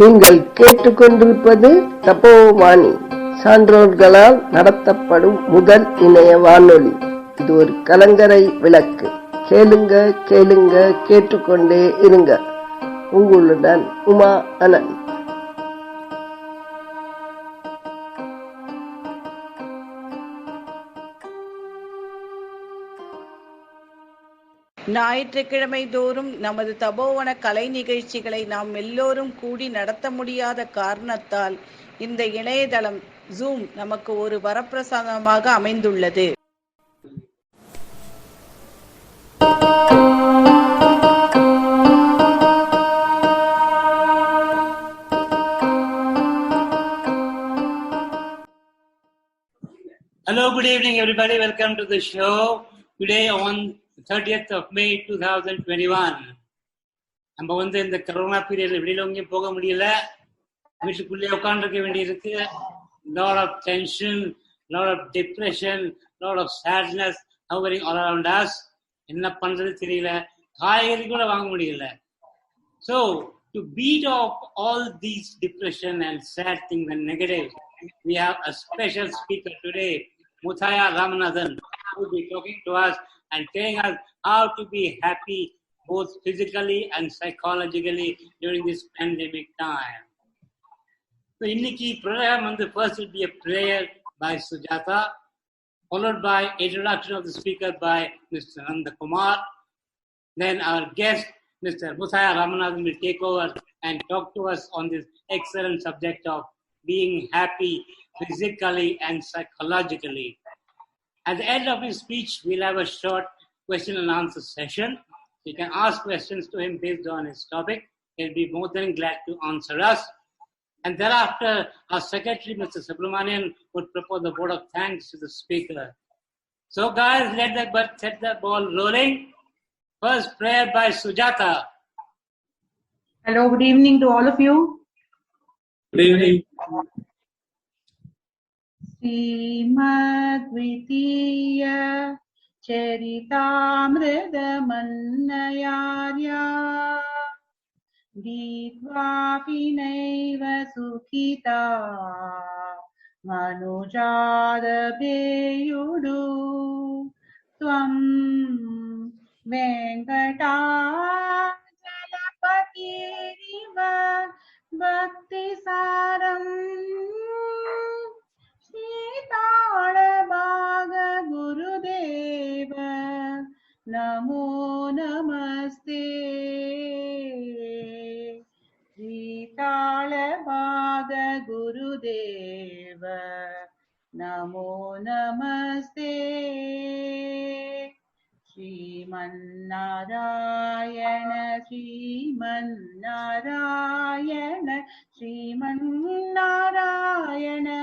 நீங்கள் கேட்டுக்கொண்டிருப்பது தபோவாணி, சான்றோர்களால் நடத்தப்படும் முதல் இணைய வானொலி. இது ஒரு கலங்கரை விளக்கு. கேளுங்க கேளுங்க, கேட்டுக்கொண்டே இருங்க. உங்களுடன் உமா அனந்த். ஞாயிற்றுக்கிழமை தோறும் நமது தபோவன கலை நிகழ்ச்சிகளை நாம் எல்லோரும் கூடி நடத்த முடியாத காரணத்தால் இந்த இணையதளம் ஜூம் நமக்கு ஒரு வரப்பிரசாதமாக அமைந்துள்ளது. Hello, good evening everybody. Welcome to the show. Today on 30th of May 2021. நம்ம இந்த கொரோனா பீரியட்ல வெளியில எங்கேயும் போக முடியல, வீட்டுக்குள்ளே உட்காந்துருக்க வேண்டியிருக்கு. Lot of tension, lot of depression, lot of sadness hovering all around us. என்ன பண்றது தெரியல, காய்கறி கூட வாங்க முடியல. So to beat off all these depression and sad things and negative, we have a special speaker today, Muthaiya Ramanathan, who will be talking to us and telling us how to be happy both physically and psychologically during this pandemic time. So inniki program first will be a prayer by Sujata, followed by introduction of the speaker by Mr. Nanda Kumar. Then our guest, Mr. Muthaiya Ramanathan, will take over and talk to us on this excellent subject of being happy physically and psychologically. At the end of his speech, we'll have a short question and answer session. You can ask questions to him based on his topic. He'll be more than glad to answer us. And thereafter, our secretary, Mr. Subramanian, would propose a vote of thanks to the speaker. So guys, set the ball rolling. First prayer by Sujata. Hello, good evening to all of you. Good evening. Srimadvitiya Charitamridamannayarya Ditvavinaiva Sukhita Manujadabeyudu Tvam Venkatajalapatiriva Bhaktisaram Sritala Gurudeva Namo Namaste. Sritala Gurudeva Namo Namaste. Srimannarayana Srimannarayana Srimannarayana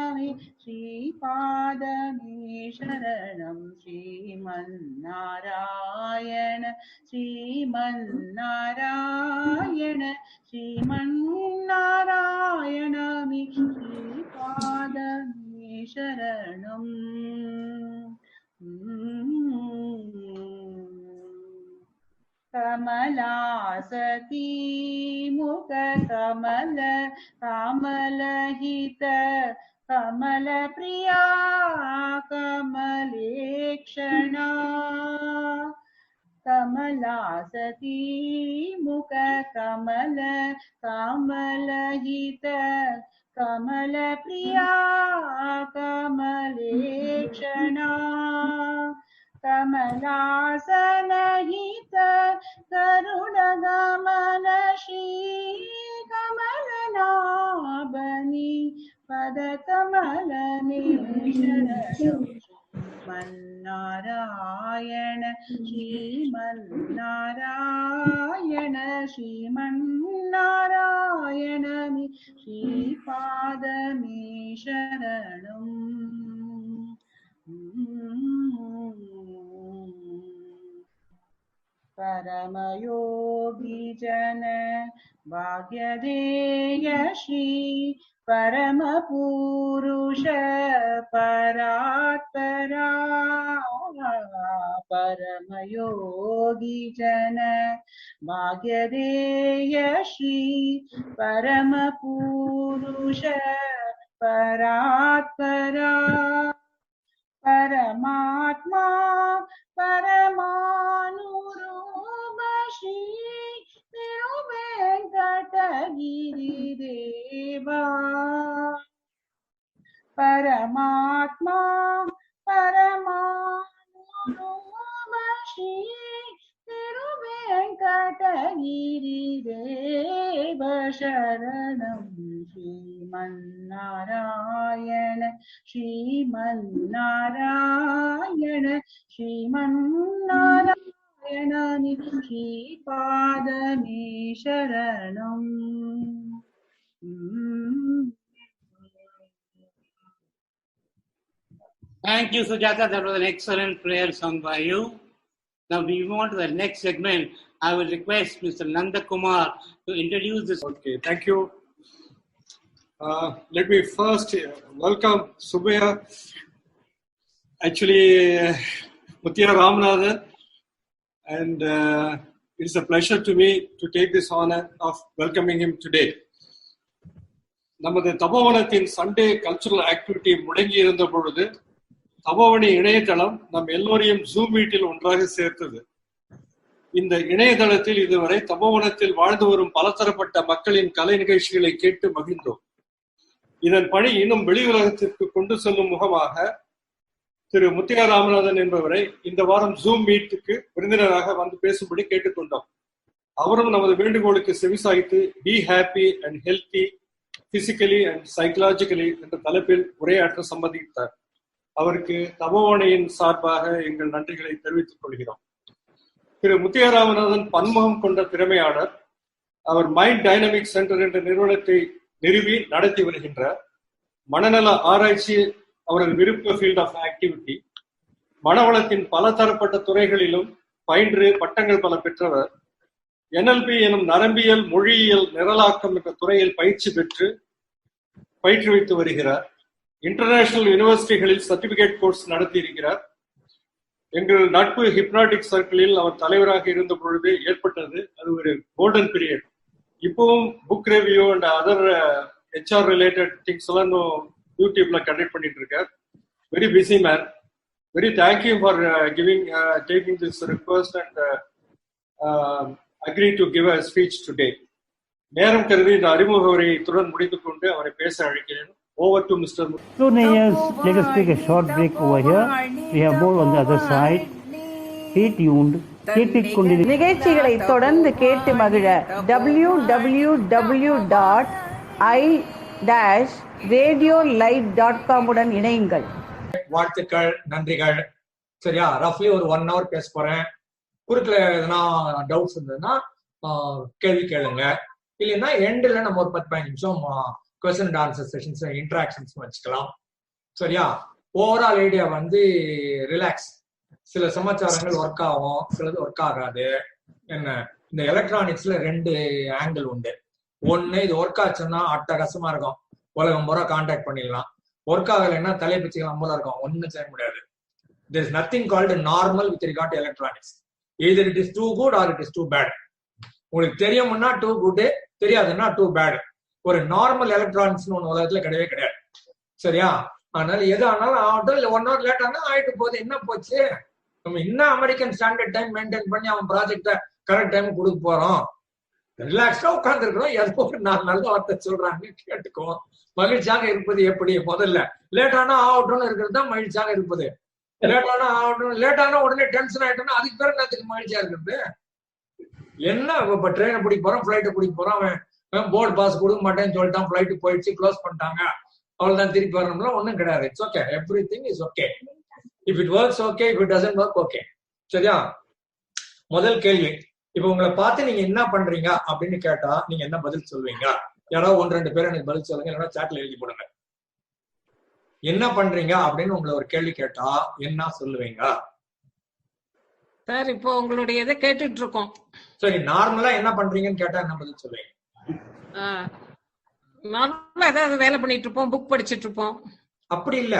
Sripadame Sharanam Srimannarayana Srimannarayana Srimannarayana Sripadame Sharanam. Kamalasati mukha kamala kamalahita kamala priya kamalekshana. Kamalasati mukha kamala kamalahita kamala priya kamalekshana. Kamalasana-hita Karuna-gamana Shri Kamalanabani Padakamalane Sharanam Srimannarayana Srimannarayana Srimannarayana Sripadame Sharanam. Paramayogi Jana Bhagyadeya Shri Paramapurusha Paratpara परमयोगी जन भाग्यदेय श्री परम पुरुष परात्परा परमात्मा परमानुरूप श्री तिरुवेंकटगिरि देवा परमात्मा परमानुरूप श्री तिरुवेंकटगिरि देव शरणं श्रीमन्नारायण श्रीमन्नारायण श्रीमन्नारायण श्रीपादमे शरणम्. Thank you, Sujata. That was an excellent prayer sung by you. Now we move on to the next segment. I will request Mr. Nanda Kumar to introduce this. Okay, thank you. Let me first welcome Subhaya. Actually, Muthiah Ramanathan, and it's a pleasure to me to take this honor of welcoming him today. நமது தபோவனத்தின் Sunday cultural activity முடங்கி இருந்த பொழுது தபோவனி இணையதளம் நம் எல்லோரையும் zoom மீட்டில் ஒன்றாக சேர்த்தது. இந்த இணையதளத்தில் இதுவரை தபோவனத்தில் வாழ்ந்து வரும் பலதரப்பட்ட மக்களின் கலை நிகழ்ச்சிகளை கேட்டு மகிழ்ந்தோம். இதன் பணி இன்னும் வெளி உலகத்திற்கு கொண்டு செல்லும் முகமாக திரு முத்தியா ராமநாதன் என்பவரை இந்த வாரம் ஜூம் மீட்டுக்கு விருந்தினராக வந்து பேசும்படி கேட்டுக்கொண்டோம். அவரும் நமது வேண்டுகோளுக்கு செவிசாய்த்து be happy and healthy physically and psychologically என்ற தலைப்பில் உரையாற்ற சம்மதித்தார். அவருக்கு தபோவனையின் சார்பாக எங்கள் நன்றிகளை தெரிவித்துக் கொள்கிறோம். திரு முத்தியா ராமநாதன் பன்முகம் கொண்ட திறமையாளர். அவர் மைண்ட் டைனமிக் சென்டர் என்ற நிறுவனத்தை நிறுவி நடத்தி வருகின்றார். மனநல ஆராய்ச்சி அவரது விருப்ப ஃபீல்ட் ஆஃப் ஆக்டிவிட்டி. மனவளத்தின் பல தரப்பட்ட துறைகளிலும் பயின்று பட்டங்கள் பல பெற்றவர். NLP எனும் நரம்பியல் மொழியியல் நிரலாக்கம் என்ற துறையில் பயிற்சி பெற்று பயிற்றுவித்து வருகிறார். இன்டர்நேஷனல் யூனிவர்சிட்டிகளில் சர்டிபிகேட் கோர்ஸ் நடத்தி இருக்கிறார். எங்கள் நட்பு ஹிப்னாட்டிக் சர்க்கிளில் அவர் தலைவராக இருந்த பொழுது ஏற்பட்டது. அது ஒரு கோல்டன் பீரியட். இப்பவும் book review and other HR related things எல்லாம் யூடியூப்ல கண்டக்ட் பண்ணிட்டு இருக்கார். Very busy man. Very thank you for taking this request and agree to give a speech today. நேரம் கருதி இந்த அறிமுக உரையை இத்துடன் முடித்துக் கொண்டு அவரை பேச அழைக்கிறேன். Over to Mr. So, Nayas, let us take a short break over here. We have more on the other side. Stay tuned. நிகழ்ச்சிகளை தொடர்ந்து கேட்டு மகிழ www.i-radiolight.com உடன் இணையுங்கள். வாழ்த்துக்கள், நன்றிகள். சரியா, ரஃப்லி ஒரு 1 hour பேச போறேன். குறுக்கில் எதனா டவுட்ஸ் இருந்ததுன்னா கேள்வி கேளுங்க. இல்லைன்னா எண்டில் நம்ம ஒரு 10-15 நிமிஷம் question and answer sessions interactions வச்சுக்கலாம். சரியா, ஓவரால் ஐடியா வந்து ரிலாக்ஸ். சில சமாச்சாரங்கள் ஒர்க் ஆகும், சிலது ஒர்க் ஆகாது. என்ன, இந்த எலக்ட்ரானிக்ஸ்ல 2 ஆங்கிள் உண்டு. ஒன்னு, இது ஒர்க் ஆச்சுன்னா அட்டகாசமா இருக்கும், உலகம் பூரா கான்டாக்ட் பண்ணிடலாம். ஒர்க் ஆகலைன்னா தலையை பிச்சுக்கலாம் போல இருக்கும், ஒன்னும் செய்ய முடியாது. There is nothing called normal with regard to electronics. Either it is too good or it is too bad. உங்களுக்கு தெரியும்னா டூ குட், தெரியாதுன்னா டூ பேட். ஒரு நார்மல் எலக்ட்ரானிக்ஸ் ஒன்று உலகத்துல கிடையவே கிடையாது. சரியா, அதனால எது ஆனாலும் ஆகட்டும், இல்லை 1 hour லேட் ஆனா ஆயிட்டு போகுது, என்ன போச்சு. நம்ம இன்னும் அமெரிக்கன் ஸ்டாண்டர்ட் டைம் மெயின்டைன் பண்ணி அவன் ப்ராஜெக்டை கரெக்ட் டைம் கொடுக்க போறோம். ரிலாக்ஸ்டா உட்காந்துருக்கிறோம். ஏதோ ஒரு நல்ல வார்த்தை சொல்றாங்க, கேட்டுக்குவோம். மகிழ்ச்சியாக இருப்பது எப்படி? முதல்ல லேட் ஆனா ஆகட்டும்னு இருக்கிறது தான் மகிழ்ச்சியாக இருப்பது. லேட் ஆனா ஆகட்டும், லேட் ஆனா உடனே டென்ஷன் ஆயிட்டோம்னா அதுக்கு பேர் என்னத்துக்கு மகிழ்ச்சியா இருக்கிறது? என்ன, இப்ப ட்ரெயினை பிடிக்க போறோம், ஃபிளைட்டை பிடிக்க போறோம், அவன் போர்டு பாஸ் கொடுக்க மாட்டேன்னு சொல்லிட்டான், ஃபிளைட்டு போயிடுச்சு, க்ளோஸ் பண்ணிட்டாங்க, அவ்வளவுதான், திருப்பி வரணும்னா ஒன்றும் கிடையாது. It's okay, every thing is okay. If it works okay, if it doesn't work okay. சரியா, முதல் கேள்வி, இப்ப உங்களை பார்த்து நீங்க என்ன பண்றீங்க அப்படின்னு கேட்டா நீங்க என்ன பதில் சொல்லுவீங்க? யாராவது 1-2 பேர் எனக்கு பதில் சொல்லுங்க, இல்லைன்னா சாட்ல எழுதி போடுங்க. என்ன பண்றீங்க அப்படின்னு உங்களை ஒரு கேள்வி கேட்டா என்ன சொல்லுவீங்க? சார், இப்போ உங்களுடைய இதை கேட்டுட்டு இருக்கோம். சரி, நார்மலா என்ன பண்றீங்கன்னு கேட்டா என்ன பதில் சொல்லுவீங்க? நார்மலா ஏதாவது வேலை பண்ணிட்டு இருப்போம், புக் படிச்சுட்டு இருப்போம். அப்படி இல்ல,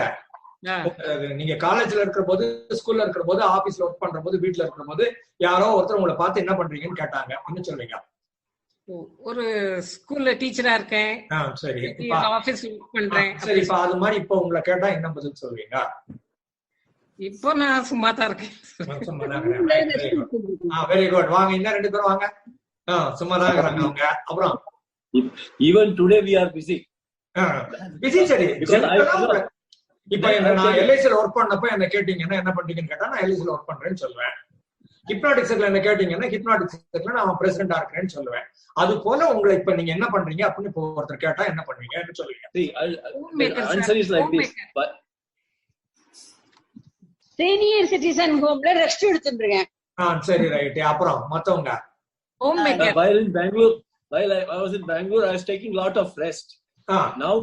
நீங்க காலேஜ்ல இருக்கிற போது, ஸ்கூல்ல இருக்கிற போது, ஆபீஸ்ல ஒர்க் பண்ற போது, வீட்டுல இருக்கிற போது யாரோ ஒருத்தர் உங்களை பார்த்து என்ன பண்றீங்கன்னு கேட்டாங்க, என்ன சொல்றீங்க? ஒரு ஸ்கூல்ல டீச்சரா இருக்கேன். சரி, ஆபீஸ்ல ஒர்க் பண்றேன். சரி, இப்ப அது மாதிரி இப்ப உங்களை கேட்டா என்ன பதில் சொல்வீங்க? இப்போ நான் சும்மா தான் இருக்கேன். Very good. வாங்க, இன்னும் 2 பேரும் வாங்க. சும்மா தான் இருக்கிறாங்க அவங்க. அப்புறம் even today we are busy. Busy. சரி, இப்ப நான் எல்ஐசில ஒர்க் பண்ணப்ப என்ன கேட்டீங்கன்னா என்ன பண்றீங்கன்னு கேட்டா நான் எல்ஐசில ஒர்க் பண்றேன்னு சொல்லுவேன். ஹிப்னாட்டிக் சர்க்கிள் என்ன கேட்டீங்கன்னா ஹிப்னாட்டிக் சர்க்கிள் நான் பிரசிடென்டா இருக்கிறேன்னு சொல்லுவேன். அது போல உங்களை இப்ப நீங்க என்ன பண்றீங்க அப்படின்னு இப்போ ஒருத்தர் கேட்டா என்ன பண்ணுவீங்கன்னு சொல்லுவீங்க? The answer is like this. But senior citizen ஹோம்ல ரெஸ்ட் எடுத்துறேன். சரி, ரைட். அப்புறம் மத்தவங்க? Home maker. While in Bangalore, while I was in Bangalore, I was taking a lot of rest. Now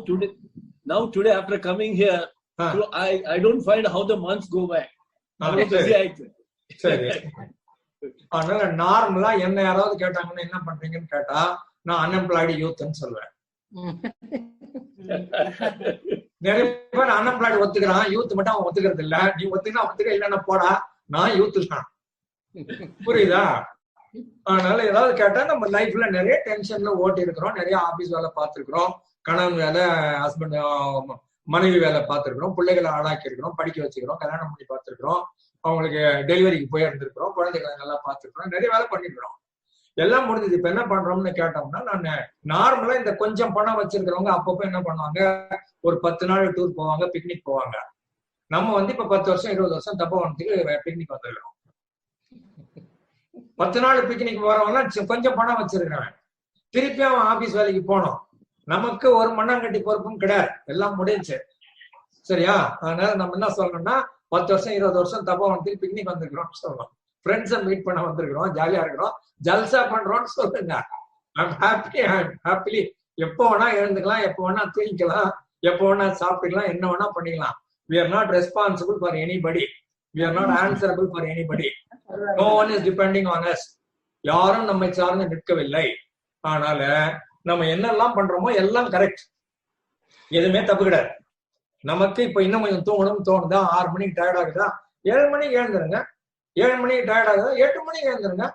today after coming here, I don't find how the months go by. சரி, அதனால நார்மலா என்ன யாராவது கேட்டாங்கன்னா என்ன பண்றீங்கன்னு கேட்டா நான் அன்எம்ப்ளாய்டு யூத்ன்னு சொல்லுவேன். நிறைய பேர் அன்எம்ப்ளாய்டு ஒத்துக்கிறான், யூத் மட்டும் அவன் ஒத்துக்கிறது இல்ல. நீ ஒத்துக்கினா ஒத்துக்க, இல்லன்னா போடா, நான் யூத் தான். புரியுதா? அதனால ஏதாவது கேட்டா நம்ம லைஃப்ல நிறைய டென்ஷன்ல ஓட்டி இருக்கிறோம், நிறைய ஆபீஸ் வேலை பார்த்திருக்கிறோம், கணவன் வேலை, ஹஸ்பண்ட் மனைவி வேலை பார்த்திருக்கிறோம், பிள்ளைகளை ஆளாக்கி இருக்கிறோம், படிக்க வச்சுக்கிறோம், கல்யாணம் பண்ணி பார்த்திருக்கிறோம், அவங்களுக்கு டெலிவரிக்கு போய் இருந்திருக்கிறோம், குழந்தைகளை நல்லா பார்த்திருக்கிறோம், நிறைய வேலை பண்ணிருக்கிறோம். எல்லாம் முடிஞ்சது. இப்ப என்ன பண்றோம்னு கேட்டோம்னா, நான் நார்மலா இந்த கொஞ்சம் பணம் வச்சிருக்கிறவங்க அப்பப்போ என்ன பண்ணுவாங்க, ஒரு 10 நாள் டூர் போவாங்க, பிக்னிக் போவாங்க. நம்ம இப்ப 10 வருஷம் 20 வருஷம் தப்போவனத்துக்கு பிக்னிக் வந்துருக்கிறோம். 10 நாள் பிக்னிக் போறவங்க கொஞ்சம் பணம் வச்சிருக்கிறவன் திருப்பி அவன் ஆபீஸ் வேலைக்கு போனோம். நமக்கு ஒரு மண்ணாங்கட்டி பொறுப்பும் கிடையாது, எல்லாம் முடிஞ்சு. சரியா? அதனால நம்ம என்ன சொல்லணும்னா 10 வருஷம் 20 வருஷம் தப்போவனத்துக்கு பிக்னிக் வந்திருக்கிறோம் சொல்லணும். ஃப்ரெண்ட்ஸை மீட் பண்ண வந்திருக்கிறோம், ஜாலியா இருக்கிறோம், ஜல்சா பண்றோம்னு சொல்லுங்க. ஹாப்பிலி எப்போ வேணா எழுந்துக்கலாம், எப்போ வேணா தூங்கிக்கலாம், எப்போ வேணா சாப்பிட்டுக்கலாம், என்ன வேணா பண்ணிக்கலாம். We are not responsible for anybody. We are not answerable for anybody. No one is depending on us. யாரும் நம்மை சார்ந்து நிற்கவில்லை. அதனால நம்ம என்னெல்லாம் பண்றோமோ எல்லாம் கரெக்ட், எதுவுமே தப்பு கிடையாது. நமக்கு இப்ப இன்னும் கொஞ்சம் தூங்கணும்னு தோணுதா, 6 மணிக்கு டயர்ட் ஆகுதா, 7 மணிக்கு எழுந்துருங்க. 7 மணிக்கு டயர்ட் ஆகுதா, 8 மணிக்கு எழுந்துருங்க.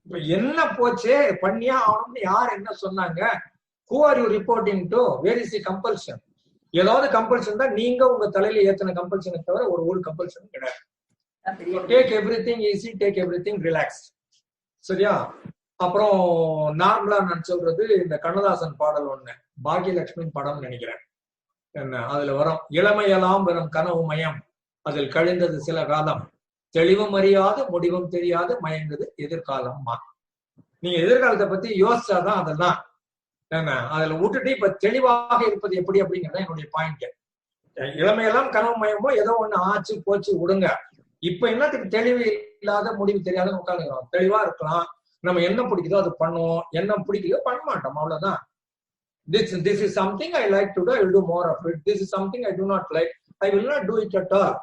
இப்ப என்ன போச்சு, பண்ணியா ஆகணும்னு யார் என்ன சொன்னாங்க? Who are you reporting to? Where is the compulsion? ஏதாவது கம்பல்ஷன் தான் நீங்க உங்க தலையில ஏத்தின கம்பல்ஷனை தவிர ஒரு கம்பல்ஷன் கிடையாது. Take everything easy, take everything relax. சரியா? அப்புறம் நார்மலா நான் சொல்றது, இந்த கண்ணதாசன் பாடல் ஒண்ணு, பாக்கியலட்சுமியின் படம் நினைக்கிறேன், என்ன அதுல வரும், இளமையெல்லாம் வெறும் கனவு மயம், அதில் கழிந்தது சில காலம், தெளிவும் அறியாது முடிவும் தெரியாது மயங்குது எதிர்காலம்மா. நீங்க எதிர்காலத்தை பத்தி யோசிச்சாதான் அதெல்லாம் என்ன, அதுல விட்டுட்டு இப்ப தெளிவாக இருப்பது எப்படி அப்படிங்கிறத என்னுடைய பாயிண்ட். இளமையெல்லாம் கனவு மயமோ ஏதோ ஒண்ணு ஆச்சு போச்சு விடுங்க. இப்ப என்னத்துக்கு தெளிவு இல்லாத முடிவு தெரியாத உட்காந்துக்கிறோம். தெளிவா இருக்கலாம், நம்ம என்ன பிடிக்குதோ அது பண்ணுவோம், என்ன பிடிக்குதோ பண்ண மாட்டோம், அவ்வளவுதான். This is something I like to do, I will do more of it. This is something I do not like, I will not do it at all.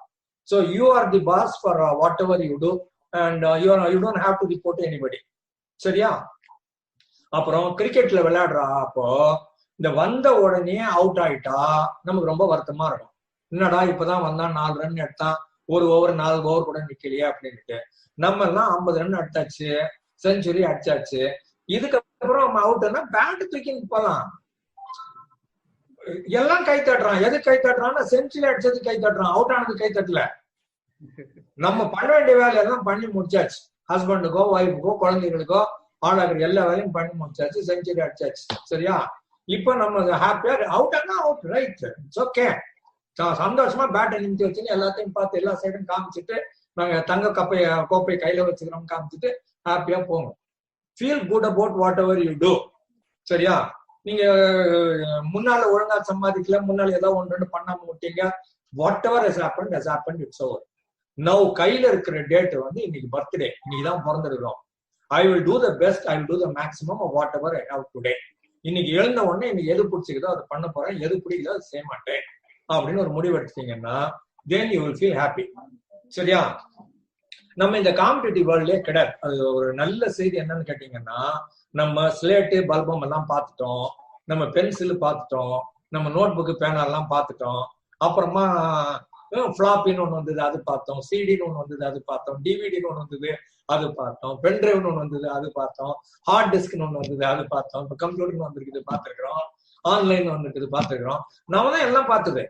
So you are the boss for whatever you do, and you don't have to report to anybody. சரியா? அப்புறம் கிரிக்கெட்ல விளையாடுறா, அப்போ இந்த வந்த உடனே out ஆயிட்டா நமக்கு ரொம்ப வருத்தமா இருக்கும். என்னடா இப்பதான் வந்தான், 4 ரன் எடுத்தான், ஒரு ஓவர் 4 ஓவர் கூட நிக்கலையே அப்படின்ட்டு. நம்ம எல்லாம் 50 ரன் அடிச்சாச்சு, செஞ்சுரி அடிச்சாச்சு, இதுக்கப்புறம் அவுட்னா பேட் தூக்கின்னு போலாம். எல்லாம் கை தட்டுறான். எது கை தட்டுறான்னா செஞ்சுரி அடிச்சது கை தட்டுறான், அவுட் ஆனது கை தட்டல. நம்ம பண்ண வேண்டிய வேலையெல்லாம் பண்ணி முடிச்சாச்சு. ஹஸ்பண்டுக்கோ ஒய்ஃபுக்கோ குழந்தைகளுக்கோ ஆளாகிற எல்லா வேலையும் பண்ணி முடிச்சாச்சு, செஞ்சுரி அடிச்சாச்சு. சரியா? இப்ப நம்ம ஹாப்பியா அவுட் ஆனா அவுட், ரைட், இட்ஸ் ஓகே. சந்தோஷமா பேட்டை நிமித்தி வச்சுன்னு எல்லாத்தையும் பார்த்து எல்லா சைடும் காமிச்சிட்டு நாங்க தங்க கோப்பை கையில வச்சுக்கிறோம் காமிச்சிட்டு ஹாப்பியா போங்க. Feel good about whatever you do. சரியா? நீங்க முன்னால ஒழுங்கா சம்பாதிக்கல, முன்னால ஏதோ ஒன்று பண்ணாம விட்டீங்க, what ever has happened, it's over. Now கையில இருக்கிற டேட் இன்னைக்கு பர்த்டே, இன்னைக்குதான் பிறந்திருக்கிறோம். I will do the best, I will do the maximum of whatever I have today. இன்னைக்கு எழுந்த உடனே இன்னைக்கு எது பிடிச்சிக்குதோ அதை பண்ண போறேன், எது பிடிக்குதோ அதை செய்ய மாட்டேன் அப்படின்னு ஒரு முடிவு எடுத்தீங்கன்னா then you will feel happy. சரியா? நம்ம இந்த காம்படிட்டிவ் வேர்ல்ட்லயே கிடையாது. அது ஒரு நல்ல செய்தி என்னன்னு கேட்டீங்கன்னா, நம்ம ஸ்லேட்டு பல்பம் எல்லாம் பார்த்துட்டோம், நம்ம பென்சில் பார்த்துட்டோம், நம்ம நோட் புக்கு பேனா எல்லாம் பார்த்துட்டோம், அப்புறமா ஃபிளாப்பின்னு ஒண்ணு வந்தது, அது பார்த்தோம். சிடின்னு ஒண்ணு வந்தது, அது பார்த்தோம். டிவிடின்னு ஒண்ணு வந்தது, அது பார்த்தோம். பென்ட்ரைவ்னு ஒண்ணு வந்தது, அது பார்த்தோம். ஹார்ட் டிஸ்க்னு ஒண்ணு வந்தது, அது பார்த்தோம். இப்ப கம்ப்யூட்டர்னு வந்திருக்குது, பார்த்துருக்கிறோம். ஆன்லைன் வந்துருக்குது, பார்த்துருக்கிறோம். நாம தான் எல்லாம் பார்த்தது.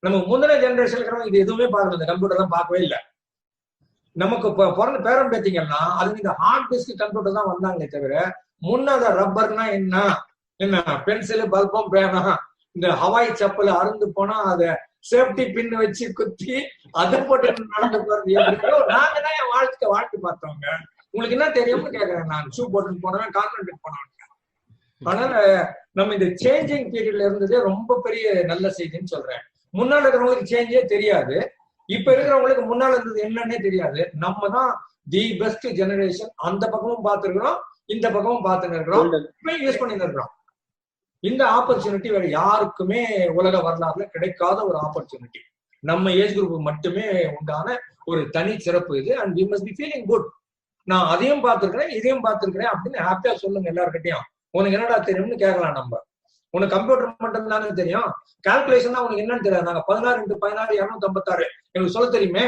நம்ம முந்தின ஜெனரேஷன் இருக்கிறவங்க இது எதுவுமே பார்க்கல, இந்த கம்ப்யூட்டர் எல்லாம் பார்க்கவே இல்லை. நமக்கு பிறந்த பேரம் பேத்தீங்கன்னா அது இந்த ஹார்ட் டிஸ்க் கம்ப்யூட்டர் தான் வந்தாங்களே தவிர முன்னாத ரப்பர்னா என்ன பென்சில், பல்பம், பேனா, இந்த ஹவாய் செப்பல் அருந்து போனா அதை சேஃப்டி பின் வச்சு குத்தி அதை போட்டு நடந்து போறது. நாங்க தான் என் வாழ்க்கை பார்த்தவங்க. உங்களுக்கு என்ன தெரியும்னு கேக்குறேன். நான் ஷூ போட்டுன்னு போனவன், கான்வென்ட் போனவன். அதனால நம்ம இந்த சேஞ்சிங் பீரியட்ல இருந்ததே ரொம்ப பெரிய நல்ல செய்தின்னு சொல்றேன். முன்னாடி இருக்கிறவங்களுக்கு சேஞ்சே தெரியாது, இப்ப இருக்கிறவங்களுக்கு முன்னால இருந்தது என்னன்னே தெரியாது. நம்ம தான் தி பெஸ்ட் ஜெனரேஷன். அந்த பக்கமும் பார்த்துருக்கிறோம், இந்த பக்கமும் பார்த்துன்னு இருக்கிறோம், யூஸ் பண்ணிட்டு இருக்கிறோம். இந்த ஆப்பர்ச்சுனிட்டி வேற யாருக்குமே உலக வரலாறுல கிடைக்காத ஒரு ஆப்பர்ச்சுனிட்டி. நம்ம ஏஜ் குரூப் மட்டுமே உண்டான ஒரு தனி சிறப்பு இது. And we must be feeling good. நான் அதையும் பார்த்திருக்கிறேன், இதையும் பார்த்திருக்கிறேன் அப்படின்னு ஹாப்பியா சொல்லுங்க எல்லாருக்கிட்டையும். உனக்கு என்னடா தெரியும்னு கேட்கலாம். நம்ம உனக்கு கம்ப்யூட்டர் மட்டும் தானே தெரியும், கால்குலேஷன் தான் உனக்கு என்னன்னு தெரியாது. நாங்க 16x16 256 எங்களுக்கு சொல்ல தெரியுமே,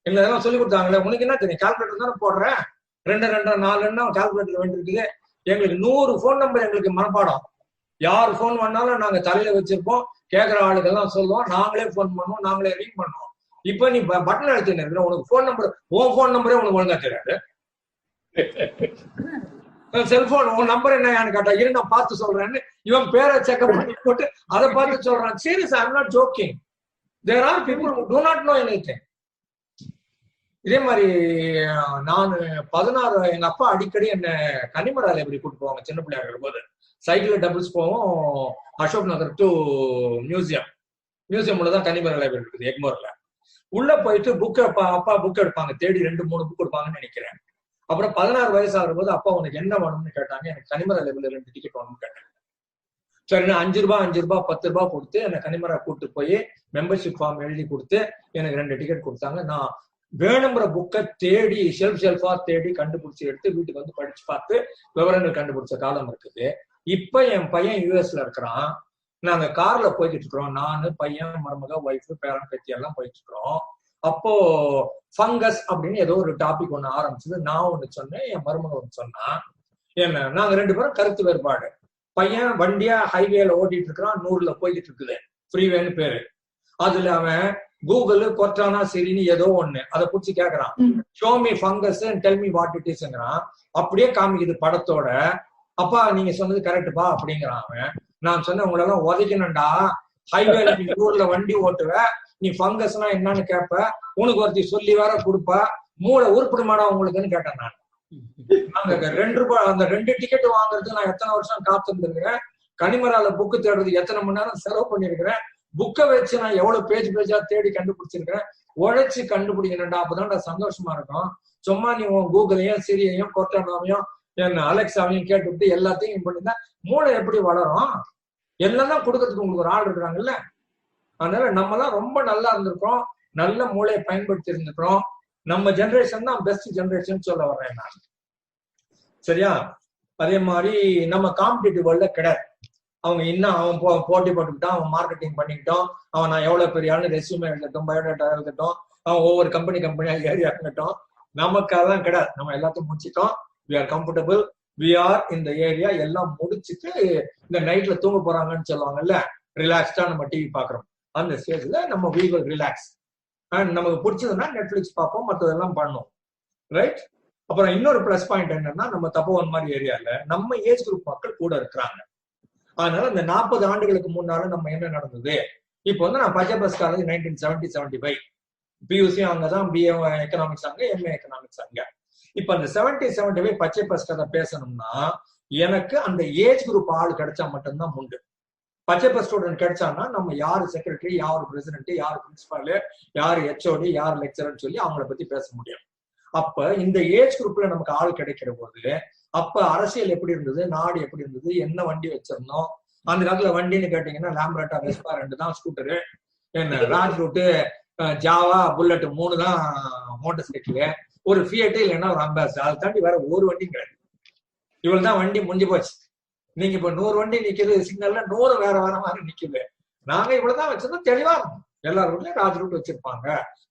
எங்களை எல்லாம் சொல்லி கொடுத்தாங்களே. உனக்கு என்ன தெரியும்? கால்குலேட்டர் தானே போடுறேன். 2 2 4 கால்குலேட்டர் வேண்டியிருக்குது. எங்களுக்கு 100 போன் நம்பர் எங்களுக்கு மனப்பாடம். யார் போன் பண்ணாலும் நாங்க தலையில வச்சிருப்போம். கேட்கிற ஆளுக்கெல்லாம் சொல்லுவோம், நாங்களே போன் பண்ணுவோம், நாங்களே ரிங் பண்ணுவோம். இப்ப நீ பட்டன் அழுத்தின்னு இருக்கிற, உனக்கு போன் நம்பர், உன் போன் நம்பரே உனக்கு ஒழுங்கா தெரியாது. செல்போன் உன் நம்பர் என்னன்னு கேட்டா, இரு நான் பார்த்து சொல்றேன்னு இவன் பேரை செக்அப் பண்ணி போட்டு அதை பார்த்து சொல்றான். Serious, I am not joking. There are people who do not know anything. இதே மாதிரி நான் 16 எங்க அப்பா அடிக்கடி என்ன கன்னிமரா லைப்ரரி கூட்டு போவாங்க. சின்ன பிள்ளையா இருக்கிற போது சைக்கிள் டபுள்ஸ் போவோம், அசோக் நகர் டு மியூசியம்ல தான் கன்னிமரா லைப்ரரி இருக்குது, எக்மோர்ல. உள்ள போயிட்டு அப்பா புக் எடுப்பாங்க, தேடி 2-3 புக் கொடுப்பாங்கன்னு நினைக்கிறேன். அப்புறம் 16 வயசு ஆகிற போது அப்பா உனக்கு என்ன வேணும்னு கேட்டாங்க. எனக்கு கன்னிமரா லைப்ரரியில 2 டிக்கெட் வேணும்னு கேட்டாங்க. சரி, நான் 5 ரூபாய் 10 ரூபாய் கொடுத்து என்னை கன்னிமரா கூட்டு போய் மெம்பர்ஷிப் ஃபார்ம் எழுதி கொடுத்து எனக்கு 2 டிக்கெட் கொடுத்தாங்க. நான் வேணுங்கிற புக்கை தேடி ஷெல்ஃபா தேடி கண்டுபிடிச்சி எடுத்து வீட்டுக்கு வந்து படிச்சு பார்த்து விவரங்கள் கண்டுபிடிச்ச காலம் இருக்குது. இப்ப என் பையன் யூஎஸ்ல இருக்கிறான். நாங்க கார்ல போய்கிட்டு இருக்கிறோம், நானு, பையன், மருமக, ஒய்ஃப், பேரன், பேத்தி எல்லாம் போயிட்டு இருக்கிறோம். அப்போ ஃபங்கஸ் அப்படின்னு ஏதோ ஒரு டாபிக் ஒண்ணு ஆரம்பிச்சது. நான் ஒண்ணு சொன்னேன், என் மருமக ஒண்ணு சொன்னா. என்ன, நாங்க 2 பேரும் கருத்து வேறுபாடு. பையன் வண்டியா ஹைவேல ஓட்டிட்டு இருக்கிறான், 100ல போய்கிட்டு இருக்குது, ஃப்ரீவேன்னு பேரு. அதுல அவன் கூகுள் கொர்டானா சரின்னு ஏதோ ஒண்ணு அதை புடிச்சு கேக்குறான். Show me fungus and tell me what it இஸ்ங்கிறான். அப்படியே காமிக்குது படத்தோட. அப்பா நீங்க சொன்னது கரெக்டுப்பா அப்படிங்கிறான் அவன். நான் சொன்னேன், உங்களெல்லாம் உதைக்கணும்டா, ஹைவேல நீ ஊர்ல வண்டி ஓட்டுவ, நீ ஃபங்கஸ்னா என்னன்னு கேட்ப, உனக்கு ஒருத்தி சொல்லி வேற கொடுப்பா, மூளை உருப்பிடுமாடா உங்களுக்குன்னு கேட்டேன் நான். அந்த 2 ரூபாய் அந்த 2 டிக்கெட் வாங்குறதுக்கு நான் எத்தனை வருஷம் காத்திருந்திருக்கிறேன். கனிமரால புக்கு தேடுறது எத்தனை மணி நேரம் செலவு பண்ணிருக்கிறேன். புக்கை வச்சு நான் எவ்வளவு பேஜா தேடி கண்டுபிடிச்சிருக்கிறேன். உழைச்சு கண்டுபிடிக்கணும்டா, அப்பதான்டா சந்தோஷமா இருக்கும். சும்மா நீ உன் கூகுளையும் சிரியையும் கொர்டானாவையும் என்ன அலெக்சாவையும் கேட்டுவிட்டு எல்லாத்தையும் பண்ணிருந்தா மூளை எப்படி வளரும்? எல்லாம் தான் கொடுக்கறதுக்கு உங்களுக்கு ஒரு ஆள் இருக்கிறாங்கல்ல. அதனால நம்ம எல்லாம் ரொம்ப நல்லா இருந்திருக்கிறோம், நல்ல மூளையை பயன்படுத்தி இருந்திருக்கிறோம். நம்ம ஜெனரேஷன் தான் பெஸ்ட் ஜெனரேஷன் சொல்ல வர்றேன் நான். சரியா? அதே மாதிரி நம்ம காம்படிட்டிவ் வேர்ல்ட்ல கிடையாது. அவங்க இன்னும் அவன் போட்டி போட்டுக்கிட்டான், அவன் மார்க்கெட்டிங் பண்ணிக்கிட்டோம், அவன் நான் எவ்வளவு பெரிய ஆளு ரெஸ்யூமே எழுதட்டும், பயோடேட்டா எழுதட்டும், அவன் ஒவ்வொரு கம்பெனியா ஏறி இறங்கட்டும். நமக்கு அதெல்லாம் கிடையாது. நம்ம எல்லாத்தையும் முடிச்சிட்டோம். we are comfortable, we are in the area. எல்லாம் முடிச்சுட்டு இந்த நைட்ல தூங்க போறாங்கன்னு சொல்லுவாங்கல்ல, ரிலாக்ஸ்டா நம்ம டிவி பாக்குறோம். அந்த ஸ்டேஜ்ல நம்ம we will relax. அண்ட் நமக்கு பிடிச்சதுன்னா நெட்ஃபிளிக்ஸ் பார்ப்போம், மற்றதெல்லாம் பண்ணுவோம். ரைட்? அப்புறம் இன்னொரு பிளஸ் பாயிண்ட் என்னன்னா, நம்ம தப்போவன் மாதிரி ஏரியால நம்ம ஏஜ் குரூப் மக்கள் கூட இருக்கிறாங்க. அதனால இந்த 40 ஆண்டுகளுக்கு முன்னால நம்ம என்ன நடந்தது, இப்போ வந்து நான் பச்சைபஸ் காலேஜ் 1970-75 பியூசியும் அங்கதான், பிஏ எக்கனாமிக்ஸ் அங்க, எம்ஏ எக்கனாமிக்ஸ் அங்க. இப்ப அந்த 70-75 பச்சைபஸ் கதை பேசணும்னா எனக்கு அந்த ஏஜ் குரூப் ஆள் கிடைச்சா மட்டும்தான் உண்டு. பச்சைபஸ் ஸ்டூடெண்ட் கிடைச்சான்னா நம்ம யாரு செக்ரட்டரி, யாரு பிரசிடென்ட், யாரு பிரின்சிபாலு, யாரு ஹெச்ஓடி, யாரு லெக்சரர்னு சொல்லி அவங்கள பத்தி பேச முடியும். அப்ப இந்த ஏஜ் குரூப்ல நமக்கு ஆள் கிடைக்கிற போது அப்ப அரசியல் எப்படி இருந்தது, நாடு எப்படி இருந்தது, என்ன வண்டி வச்சிருந்தோம். அந்த காலத்துல வண்டின்னு கேட்டீங்கன்னா லாம்பரட்டா, வெஸ்பா 2 தான் ஸ்கூட்டரு, என்ன ராஜ் ரூட்டு, ஜாவா, புல்லட் 3 தான் மோட்டார் சைக்கிள், ஒரு ஃபியட் இல்லைன்னா ஒரு அம்பாஸ். அதை தாண்டி வேற ஒரு வண்டியும் கிடையாது. இவ்வளவு தான் வண்டி முடிஞ்சு போச்சு. நீங்க இப்ப 100 வண்டி நிக்குது சிக்னல்ல, 100 வேற வேற மாதிரி நிக்குது. நாங்க இவ்வளவுதான் வச்சிருந்தோம், தெளிவா இருக்கும். எல்லார் வீட்லயும் ராஜ் ரூட் வச்சிருப்பாங்க.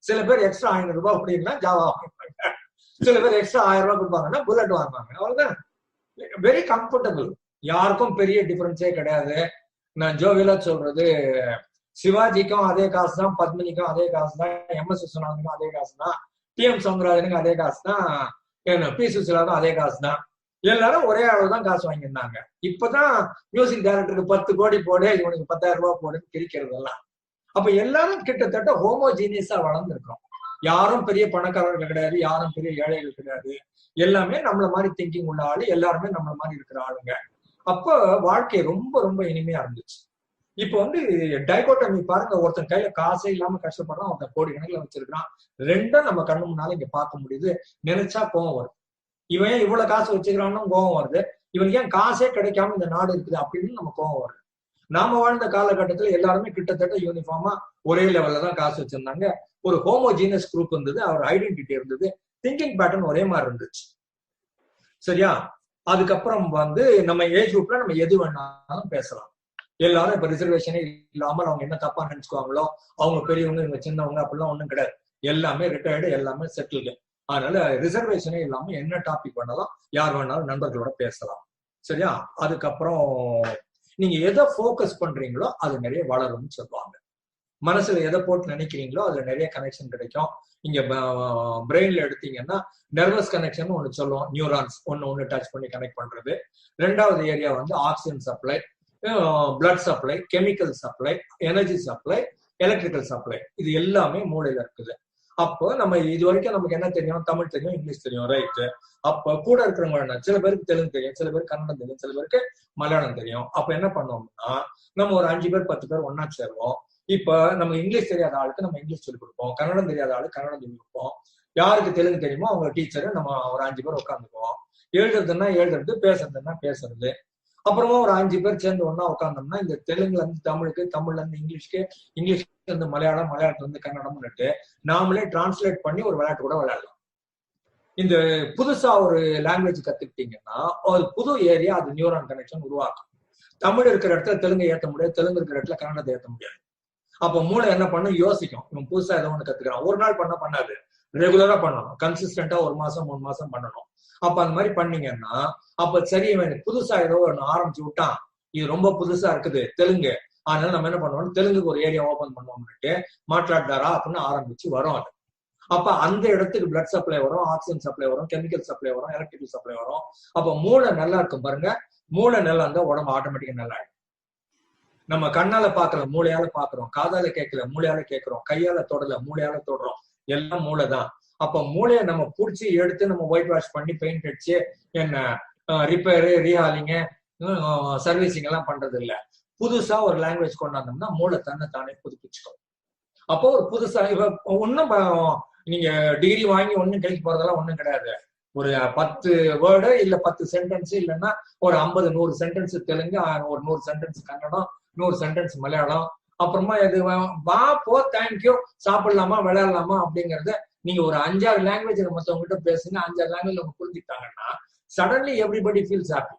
சில பேர் எக்ஸ்ட்ரா 500 ரூபாய் அப்படின்னா ஜாவா வாங்குவாங்க, சில பேர் எக்ஸ்ட்ரா 1000 ரூபாய் கொடுப்பாங்கன்னா புல்லட் வாங்குவாங்க. அவ்வளவுதான். Very comfortable. யாருக்கும் பெரிய டிஃபரன்ஸே கிடையாது. நான் ஜோவியலா சொல்றது, சிவாஜிக்கும் அதே காசு தான், பத்மினிக்கும் அதே காசு தான், MS விஸ்வநாதனுக்கும் அதே காசு தான், TM சௌந்தரராஜனுக்கும் அதே காசு தான், P சுசிலாவுக்கும் அதே காசு தான். எல்லாரும் ஒரே அளவு தான் காசு வாங்கியிருந்தாங்க. இப்பதான் மியூசிக் டைரக்டருக்கு 10 கோடி போடு, இவனுக்கு 10,000 ரூபாய் போடுன்னு பிரிக்கிறது எல்லாம். அப்ப எல்லாரும் கிட்டத்தட்ட ஹோமோஜீனியஸா வளர்ந்துருக்கோம். யாரும் பெரிய பணக்காரர்கள் கிடையாது, யாரும் பெரிய ஏழைகள் கிடையாது. எல்லாமே நம்மள மாதிரி திங்கிங் உள்ள ஆளு, எல்லாருமே நம்மள மாதிரி இருக்கிற ஆளுங்க. அப்ப வாழ்க்கை ரொம்ப ரொம்ப இனிமையா இருந்துச்சு. இப்ப வந்து டைகோட்டமி பாருங்க, ஒருத்தன் கையில காசே இல்லாம கஷ்டப்படுறான், ஒருத்தன் கோடி கணக்குல வச்சிருக்கான். ரெண்டும் நம்ம கண்ணு முன்னால இங்க பார்க்க முடியுது. நினைச்சா கோவம் வருது. இவன் இவ்வளவு காசு வச்சுக்கிறான்னு கோவம் வருது. இவனுக்கு ஏன் காசே கிடைக்காம இந்த நாடு இருக்குது அப்படின்னு நம்ம கோவம் வருது. நாம வாழ்ந்த காலகட்டத்துல எல்லாருமே கிட்டத்தட்ட யூனிஃபார்மா ஒரே லெவல்ல தான் காசு வச்சிருந்தாங்க. ஒரு ஹோமோஜீனஸ் குரூப் இருந்தது, அவர் ஐடென்டிட்டி இருந்தது, திங்கிங் பேட்டர்ன் ஒரே மாதிரி இருந்துச்சு. சரியா? அதுக்கப்புறம் வந்து நம்ம ஏஜ் குரூப்ல நம்ம எது வேணாலும் பேசலாம். எல்லாரும் இப்ப ரிசர்வேஷனே இல்லாமல் அவங்க என்ன தப்பா நினைச்சுக்குவாங்களோ, அவங்க பெரியவங்க இவங்க சின்னவங்க அப்படிலாம் ஒண்ணும் கிடையாது. எல்லாமே ரிட்டையர்டு, எல்லாமே செட்டில்டு. அதனால ரிசர்வேஷனே இல்லாம என்ன டாபிக் வேணாலும் யார் வேணாலும் நண்பர்களோட பேசலாம். சரியா? அதுக்கப்புறம் நீங்க எதை ஃபோக்கஸ் பண்றீங்களோ அது நிறைய வளரும்னு சொல்லுவாங்க. மனசுல எதை போட்டு நினைக்கிறீங்களோ அதுல நிறைய கனெக்ஷன் கிடைக்கும். இங்க பிரெயின்ல எடுத்தீங்கன்னா நர்வஸ் கனெக்ஷன் ஒண்ணு சொல்லுவோம், நியூரான்ஸ் ஒண்ணு டச் பண்ணி கனெக்ட் பண்றது. ரெண்டாவது ஏரியா வந்து oxygen supply, blood supply, chemical supply, energy supply, electrical supply. இது எல்லாமே மூளையில இருக்குது. அப்போ நம்ம இது வரைக்கும் நமக்கு என்ன தெரியும்? தமிழ் தெரியும், இங்கிலீஷ் தெரியும், ரைட்டு. அப்ப கூட இருக்கிறவங்க சில பேருக்கு தெலுங்கு தெரியும், சில பேருக்கு கன்னடம் தெரியும், சில பேருக்கு மலையாளம் தெரியும். அப்ப என்ன பண்ணுவோம்னா நம்ம ஒரு 5 பேர் 10 பேர் ஒன்னா சேருவோம். இப்ப நம்ம இங்கிலீஷ் தெரியாத ஆளுக்கு நம்ம இங்கிலீஷ் சொல்லிக் கொடுப்போம், கன்னடம் தெரியாத ஆளுக்கு கன்னடம் சொல்லிக் கொடுப்போம். யாருக்கு தெலுங்கு தெரியுமோ அவங்க டீச்சரு நம்ம ஒரு 5 பேர் உட்காந்துக்குவோம். எழுதுறதுன்னா எழுதுறது, பேசுறதுன்னா பேசுறது. அப்புறமா ஒரு 5 பேர் சேர்ந்து ஒன்னா உட்காந்தோம்னா இந்த தெலுங்குல இருந்து தமிழுக்கு, தமிழ்ல இருந்து இங்கிலீஷ்க்கு, இங்கிலீஷ்ல இருந்து மலையாளம், மலையாளத்துல இருந்து கன்னடம்னுட்டு நாமளே டிரான்ஸ்லேட் பண்ணி ஒரு விளையாட்டு கூட விளையாடலாம். இந்த புதுசா ஒரு லாங்குவேஜ் கத்துக்கிட்டீங்கன்னா ஒரு புது ஏரியா, அது நியூரான் கனெக்ஷன் உருவாக்கும். தமிழ் இருக்கிற இடத்துல தெலுங்கு ஏற்ற முடியாது, தெலுங்கு இருக்கிற இடத்துல கன்னடத்தை ஏற்ற முடியாது. அப்ப மூளை என்ன பண்ணும்? யோசிக்கும். இவன் புதுசா ஏதோ ஒண்ணு கத்துக்கிறான். ஒரு நாள் பண்ணாது, ரெகுலரா பண்ணணும், கன்சிஸ்டன்டா 1 மாசம் 3 மாசம் பண்ணணும். அப்ப அந்த மாதிரி பண்ணீங்கன்னா அப்ப சரி, இவன் புதுசா ஏதோ ஒண்ணு ஆரம்பிச்சு விட்டான், இது ரொம்ப புதுசா இருக்குது தெலுங்கு, அதனால நம்ம என்ன பண்ணுவோம், தெலுங்குக்கு ஒரு ஏரியா ஓபன் பண்ணுவோம்னுட்டு மாట్లాடாரா அப்படின்னு ஆரம்பிச்சு வரும். அது அப்ப அந்த இடத்துக்கு பிளட் சப்ளை வரும், ஆக்சிஜன் சப்ளை வரும், கெமிக்கல் சப்ளை வரும், எலக்ட்ரிக்கல் சப்ளை வரும். அப்ப மூளை நல்லா இருக்கும் பாருங்க. மூளை நல்லா இருந்தா உடம்பு ஆட்டோமேட்டிக்கா நல்லா ஆயிடும். நம்ம கண்ணால பாக்குறோம், மூளையால பாக்குறோம், காதால கேட்கல, மூளையால கேட்கிறோம், கையால தொடல, மூளையால தொடுறோம், எல்லாம் மூளை தான். அப்ப மூளையை நம்ம புடிச்சு எடுத்து நம்ம ஒயிட் வாஷ் பண்ணி பெயிண்ட் அடிச்சு என்ன ரிப்பேரு, ரீஹாலிங்கு, சர்வீசிங் எல்லாம் பண்றது இல்ல. புதுசா ஒரு லாங்குவேஜ் கொண்டாந்தோம்னா மூளை தன்னை தானே புதுப்பிச்சுக்கும். அப்போ ஒரு புதுசா ஒன்னும் நீங்க டிகிரி வாங்கி ஒன்னும் கழிக்க போறதெல்லாம் ஒண்ணும் கிடையாது. ஒரு 10 வேர்டு இல்ல 10 சென்டென்ஸ், இல்லைன்னா ஒரு 50-100 சென்டென்ஸ் தெலுங்கு, ஒரு 100 சென்டென்ஸ் கன்னடம், 100 சென்டென்ஸ் மலையாளம். அப்புறமா இது வா போ தேங்க்யூ, சாப்பிடலாமா விளையாடலாமா அப்படிங்கறத நீங்க ஒரு 5-6 லாங்குவேஜ் மத்தவங்க கிட்ட பேசுங்க. 5-6 லாங்குவேஜ் அவங்க புரிஞ்சுக்கிட்டாங்கன்னா சடன்லி எவ்ரிபடி ஃபீல்ஸ் ஹாப்பி.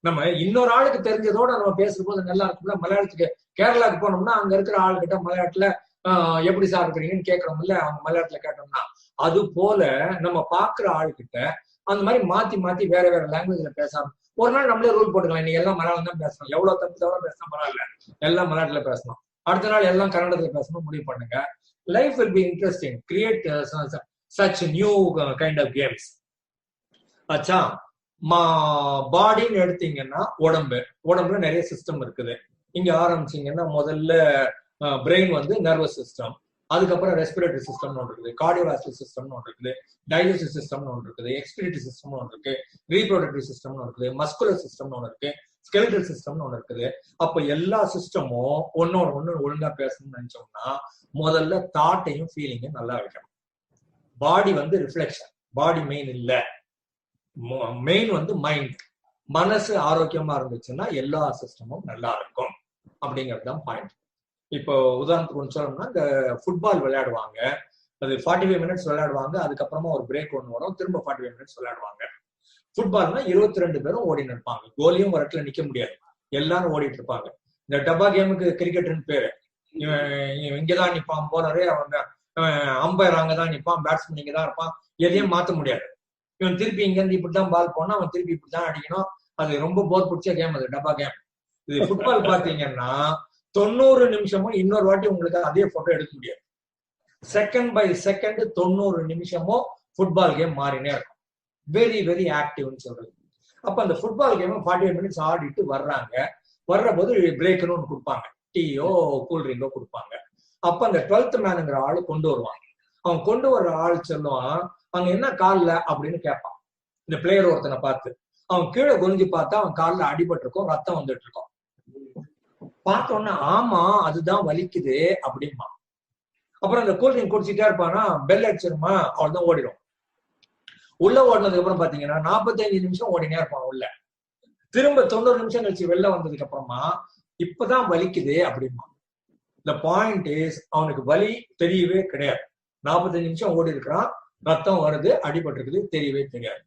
நம்ம இன்னொரு ஆளுக்கு தெரிஞ்சதோட நம்ம பேசும்போது நல்லா இருக்கும்ல. மலையாளத்துக்கு கேரளாவுக்கு போனோம்னா அங்க இருக்கிற ஆளுகிட்ட மலையாளத்துல எப்படி சார் இருக்கிறீங்கன்னு கேட்கறோம்ல, அவங்க மலையாளத்துல கேட்டோம்னா அது போல நம்ம பாக்குற ஆளுகிட்ட அந்த மாதிரி மாத்தி மாத்தி வேற வேற லாங்குவேஜ்ல பேசாம ஒரு நாள் நம்மளே ரூல் போட்டுக்கலாம், இன்னைக்கு எல்லாம் மலையாளம் தான் பேசணும், எவ்வளவு தப்பு தவிர பேசணும் பரவாயில்ல, எல்லாம் மலையாளத்துல பேசணும், அடுத்த நாள் எல்லாம் கன்னடத்துல பேசணும் முடிவு பண்ணுங்க. Life will be interesting. Create such new kind of games. அச்சா, பாடின்னு எடுத்தீங்கன்னா உடம்புல நிறைய சிஸ்டம் இருக்குது. இங்க ஆரம்பிச்சீங்கன்னா முதல்ல பிரெயின் வந்து நர்வஸ் சிஸ்டம், அதுக்கப்புறம் ரெஸ்பிரேட்டரி சிஸ்டம்னு ஒன்று இருக்குது, கார்டியோவாஸ்குலர் சிஸ்டம்னு ஒன்று இருக்குது, டைஜஸ்டிவ் சிஸ்டம்னு ஒன்று இருக்குது, எக்ஸ்பிரேட்டரி சிஸ்டம்னு ஒன்று இருக்கு, ரீப்ரொடக்டிவ் சிஸ்டம்னு ஒன்று இருக்குது, மஸ்குலர் சிஸ்டம்னு ஒன்று இருக்கு, ஸ்கெலிட்டல் சிஸ்டம்னு ஒன்று இருக்குது. அப்ப எல்லா சிஸ்டமும் ஒன்னு ஒழுங்கா பேசணும்னு நினைச்சோம்னா முதல்ல தாட்டையும் ஃபீலிங்கையும் நல்லா வைக்கணும். பாடி வந்து ரிஃப்ளெக்ஷன், பாடி மெயின் இல்ல, மெயின் வந்து மைண்ட். மனசு ஆரோக்கியமா இருந்துச்சுன்னா எல்லா சிஸ்டமும் நல்லா இருக்கும் அப்படிங்கிறது தான் பாயிண்ட். இப்போ உதாரணத்துக்கு ஒன்று சொல்லணும்னா, இந்த ஃபுட்பால் விளையாடுவாங்க, அது 45 மினிட்ஸ் விளையாடுவாங்க, அதுக்கப்புறமா ஒரு பிரேக் ஒன்று வரும், திரும்ப 45 மினிட்ஸ் விளையாடுவாங்க. ஃபுட்பால்னா 22 பேரும் ஓடின்னு இருப்பாங்க, கோலியும் ஒரு இடத்துல நிக்க முடியாது, எல்லாரும் ஓடிட்டு இருப்பாங்க. இந்த டப்பா கேமுக்கு கிரிக்கெட்னு பேரு. இவன் இங்கதான் நிப்பான் போலரே, அவங்க அம்பையர் அங்கதான் நிப்பான், பேட்ஸ்மேன் இங்கதான் இருப்பான், எதையும் மாத்த முடியாது. இவன் திருப்பி இங்க இருந்து இப்படிதான் பால் போனா அவன் திருப்பி இப்படிதான் அடிக்கணும். அது ரொம்ப போர் பிடிச்ச கேம், அது டப்பா கேம். இது ஃபுட்பால் பாத்தீங்கன்னா 90 நிமிஷமும் இன்னொரு வாட்டி உங்களுக்கு அதே போட்டோ எடுக்க முடியாது. செகண்ட் பை செகண்ட் 90 நிமிஷமும் ஃபுட்பால் கேம் மாறினே இருக்கும். வெரி வெரி ஆக்டிவ்னு சொல்றது. அப்ப அந்த ஃபுட்பால் கேம் 48 மினிட்ஸ் ஆடிட்டு வர்றாங்க. வர்ற போது பிரேக்னு ஒன்று கொடுப்பாங்க, டீயோ கூல்ட்ரிங்கோ கொடுப்பாங்க. அப்ப அந்த 12th மேனுங்கிற ஆளு கொண்டு வருவாங்க. அவன் கொண்டு வர்ற ஆள் சொல்லுவான், அங்க என்ன காலில் அப்படின்னு கேட்பான் இந்த பிளேயர் ஒருத்தனை பார்த்து. அவன் கீழே குனிஞ்சு பார்த்தா அவன் காலில் அடிபட்டு இருக்கும், ரத்தம் வந்துட்டு இருக்கும். பார்த்தோன்னா ஆமா அதுதான் வலிக்குது அப்படிமா. அப்புறம் அந்த கூல்ட்ரிங்க் குடிச்சிட்டே இருப்பானா, பெல் அடிச்சிருமா, அவள் தான் ஓடிடும். உள்ள ஓடினதுக்கு அப்புறம் பாத்தீங்கன்னா 45 நிமிஷம் ஓடினே இருப்பான் உள்ள. திரும்ப 90 நிமிஷம் கழிச்சு வெளில வந்ததுக்கு அப்புறமா இப்பதான் வலிக்குது அப்படிமா. இந்த பாயிண்ட் இஸ், அவனுக்கு வலி தெரியவே கிடையாது. 45 நிமிஷம் ஓடி இருக்கிறான், ரத்தம் வருது, அடிபட்டு இருக்குது, தெரியவே தெரியாது.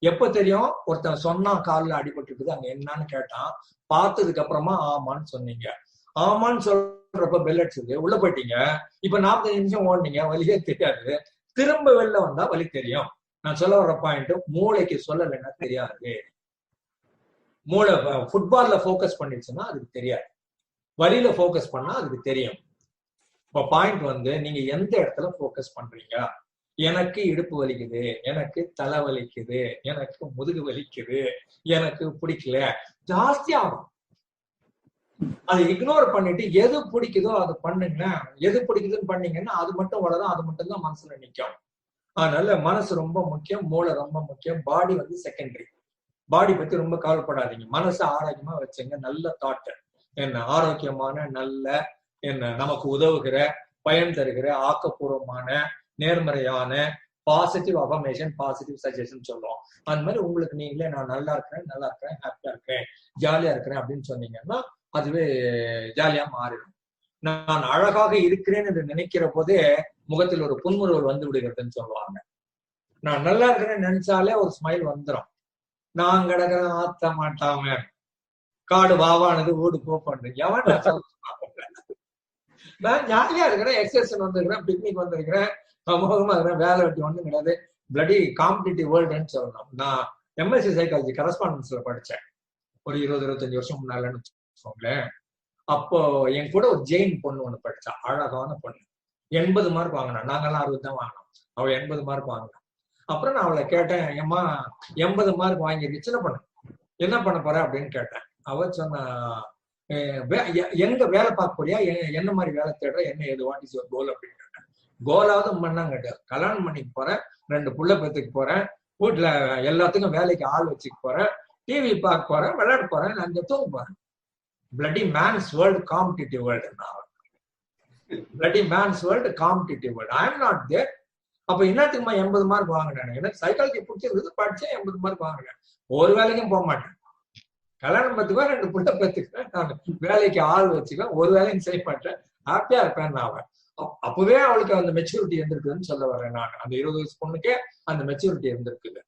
எப்ப தெரியும்? ஒருத்தன் சொன்னான் காலில் அடிபட்டு இருக்குது, அங்க என்னன்னு கேட்டான். பார்த்ததுக்கு அப்புறமா ஆமான்னு சொன்னீங்க. ஆமான்னு சொல்றப்ப பெல் அடிச்சது, உள்ள போயிட்டீங்க. இப்ப 45 நிமிஷம் ஓடுனீங்க, வலியே தெரியாது. திரும்ப வெளில வந்தா வலி தெரியும். நான் சொல்ல வர்ற பாயிண்ட், மூளைக்கு சொல்லலைன்னா தெரியாது. மூளை ஃபுட்பால்ல போக்கஸ் பண்ணிடுச்சுன்னா அதுக்கு தெரியாது, வலியில போக்கஸ் பண்ணா அதுக்கு தெரியும். இப்ப பாயிண்ட் வந்து, நீங்க எந்த இடத்துல போக்கஸ் பண்றீங்க? எனக்கு இடுப்பு வலிக்குது, எனக்கு தலை வலிக்குது, எனக்கு முதுகு வலிக்குது, எனக்கு பிடிக்கல, ஜாஸ்தி ஆகும். அதை இக்னோர் பண்ணிட்டு எது பிடிக்குதோ அதை பண்ணுங்க. எது பிடிக்குதுன்னு பண்ணீங்கன்னா அது மட்டும் வளரும், அது மட்டும் தான் மனசுல நிற்கும். அதனால மனசு ரொம்ப முக்கியம், மூளை ரொம்ப முக்கியம், பாடி வந்து செகண்டரி. பாடி பத்தி ரொம்ப கவலைப்படாதீங்க, மனசை ஆரோக்கியமா வச்சுங்க. நல்ல தாட், என்ன ஆரோக்கியமான, நல்ல என்ன நமக்கு உதவுகிற, பயன் தருகிற, ஆக்கப்பூர்வமான, நேர்மறையான பாசிட்டிவ் அஃபர்மேஷன், பாசிட்டிவ் சஜஷன் சொல்லுவோம். அந்த மாதிரி உங்களுக்கு நீங்களே நான் நல்லா இருக்கிறேன், நல்லா இருக்கிறேன், ஹாப்பியா இருக்கிறேன், ஜாலியா இருக்கிறேன் அப்படின்னு சொன்னீங்கன்னா அதுவே ஜாலியா மாறிடும். நான் அழகாக இருக்கிறேன் என்று நினைக்கிற போதே முகத்தில் ஒரு புன்முறுவல் வந்து விடுகிறதுன்னு சொல்லுவாங்க. நான் நல்லா இருக்கிறேன்னு நினைச்சாலே ஒரு ஸ்மைல் வந்துடும். நான் கிடக்கிறேன் ஆத்த மாட்டாம, காடு வாவானது வீடு போப்பான்னு எவன் நான் ஜாலியா இருக்கிறேன், எக்ஸர்சைஸ் வந்திருக்கிறேன், பிக்னிக் வந்திருக்கிறேன், சமூகமா இருக்கிறேன், வேலை வெட்டி ஒன்றும் கிடையாது. பிளடி காம்படிட்டிவ் வேர்ல்டுன்னு சொல்லணும். நான் எம்எஸ்சி சைக்காலஜி கரஸ்பாண்டன்ஸ்ல படித்தேன் ஒரு 20-25 வருஷம் முன்னாலன்னு வச்சுக்கோங்களேன். அப்போ என் கூட ஒரு ஜெயின் பொண்ணு ஒண்ணு படிச்சா, அழகான பொண்ணு, 80 மார்க் வாங்கினா. நாங்கெல்லாம் 60 தான் வாங்கினோம், அவள் 80 மார்க் வாங்கினா. அப்புறம் நான் அவளை கேட்டேன், ஏம்மா 80 மார்க் வாங்கிருக்கு, சின்ன பொண்ணு, என்ன பண்ண போற அப்படின்னு கேட்டேன். அவ சொன்னா, எங்க வேலை பார்க்க போறியா, என்ன மாதிரி வேலை தேடுற, என்ன ஏது, வாட் இஸ் யுவர் கோல் அப்படின்னு கேட்டேன். கோலாவது பண்ணாங்க கேட்டேன். கல்யாணம் பண்ணிக்கு போறேன், 2 புள்ள பெற்றுக்கு போறேன், வீட்டுல எல்லாத்துக்கும் வேலைக்கு ஆள் வச்சுக்க போறேன், டிவி பார்க்க போறேன், விளையாட போறேன், நான் இங்க தூங்க போறேன். Bloody man's world, competitive world. Bloody man's world, competitive world. I am not there. அப்ப என்னத்துக்குமா 80 மார்க் வாங்கினேன்? எனக்கு சைக்காலஜி பிடிச்சிருக்கு, படிச்சேன், 80 மார்க் வாங்கினேன். ஒரு வேலைக்கும் போக மாட்டேன். கல்யாணம் பத்துக்குவேன், 2 புள்ள பெற்றுக்குவேன், நான் வேலைக்கு ஆள் வச்சுக்குவேன், ஒரு வேலையும் செய்ய மாட்டேன், ஹாப்பியா இருப்பேன். நான் அப்பவே அவளுக்கு அந்த மெச்சூரிட்டி இருந்திருக்குதுன்னு சொல்ல வர்றேன். நான் அந்த 20 வயசு பொண்ணுக்கே அந்த மெச்சூரிட்டி இருந்திருக்குது.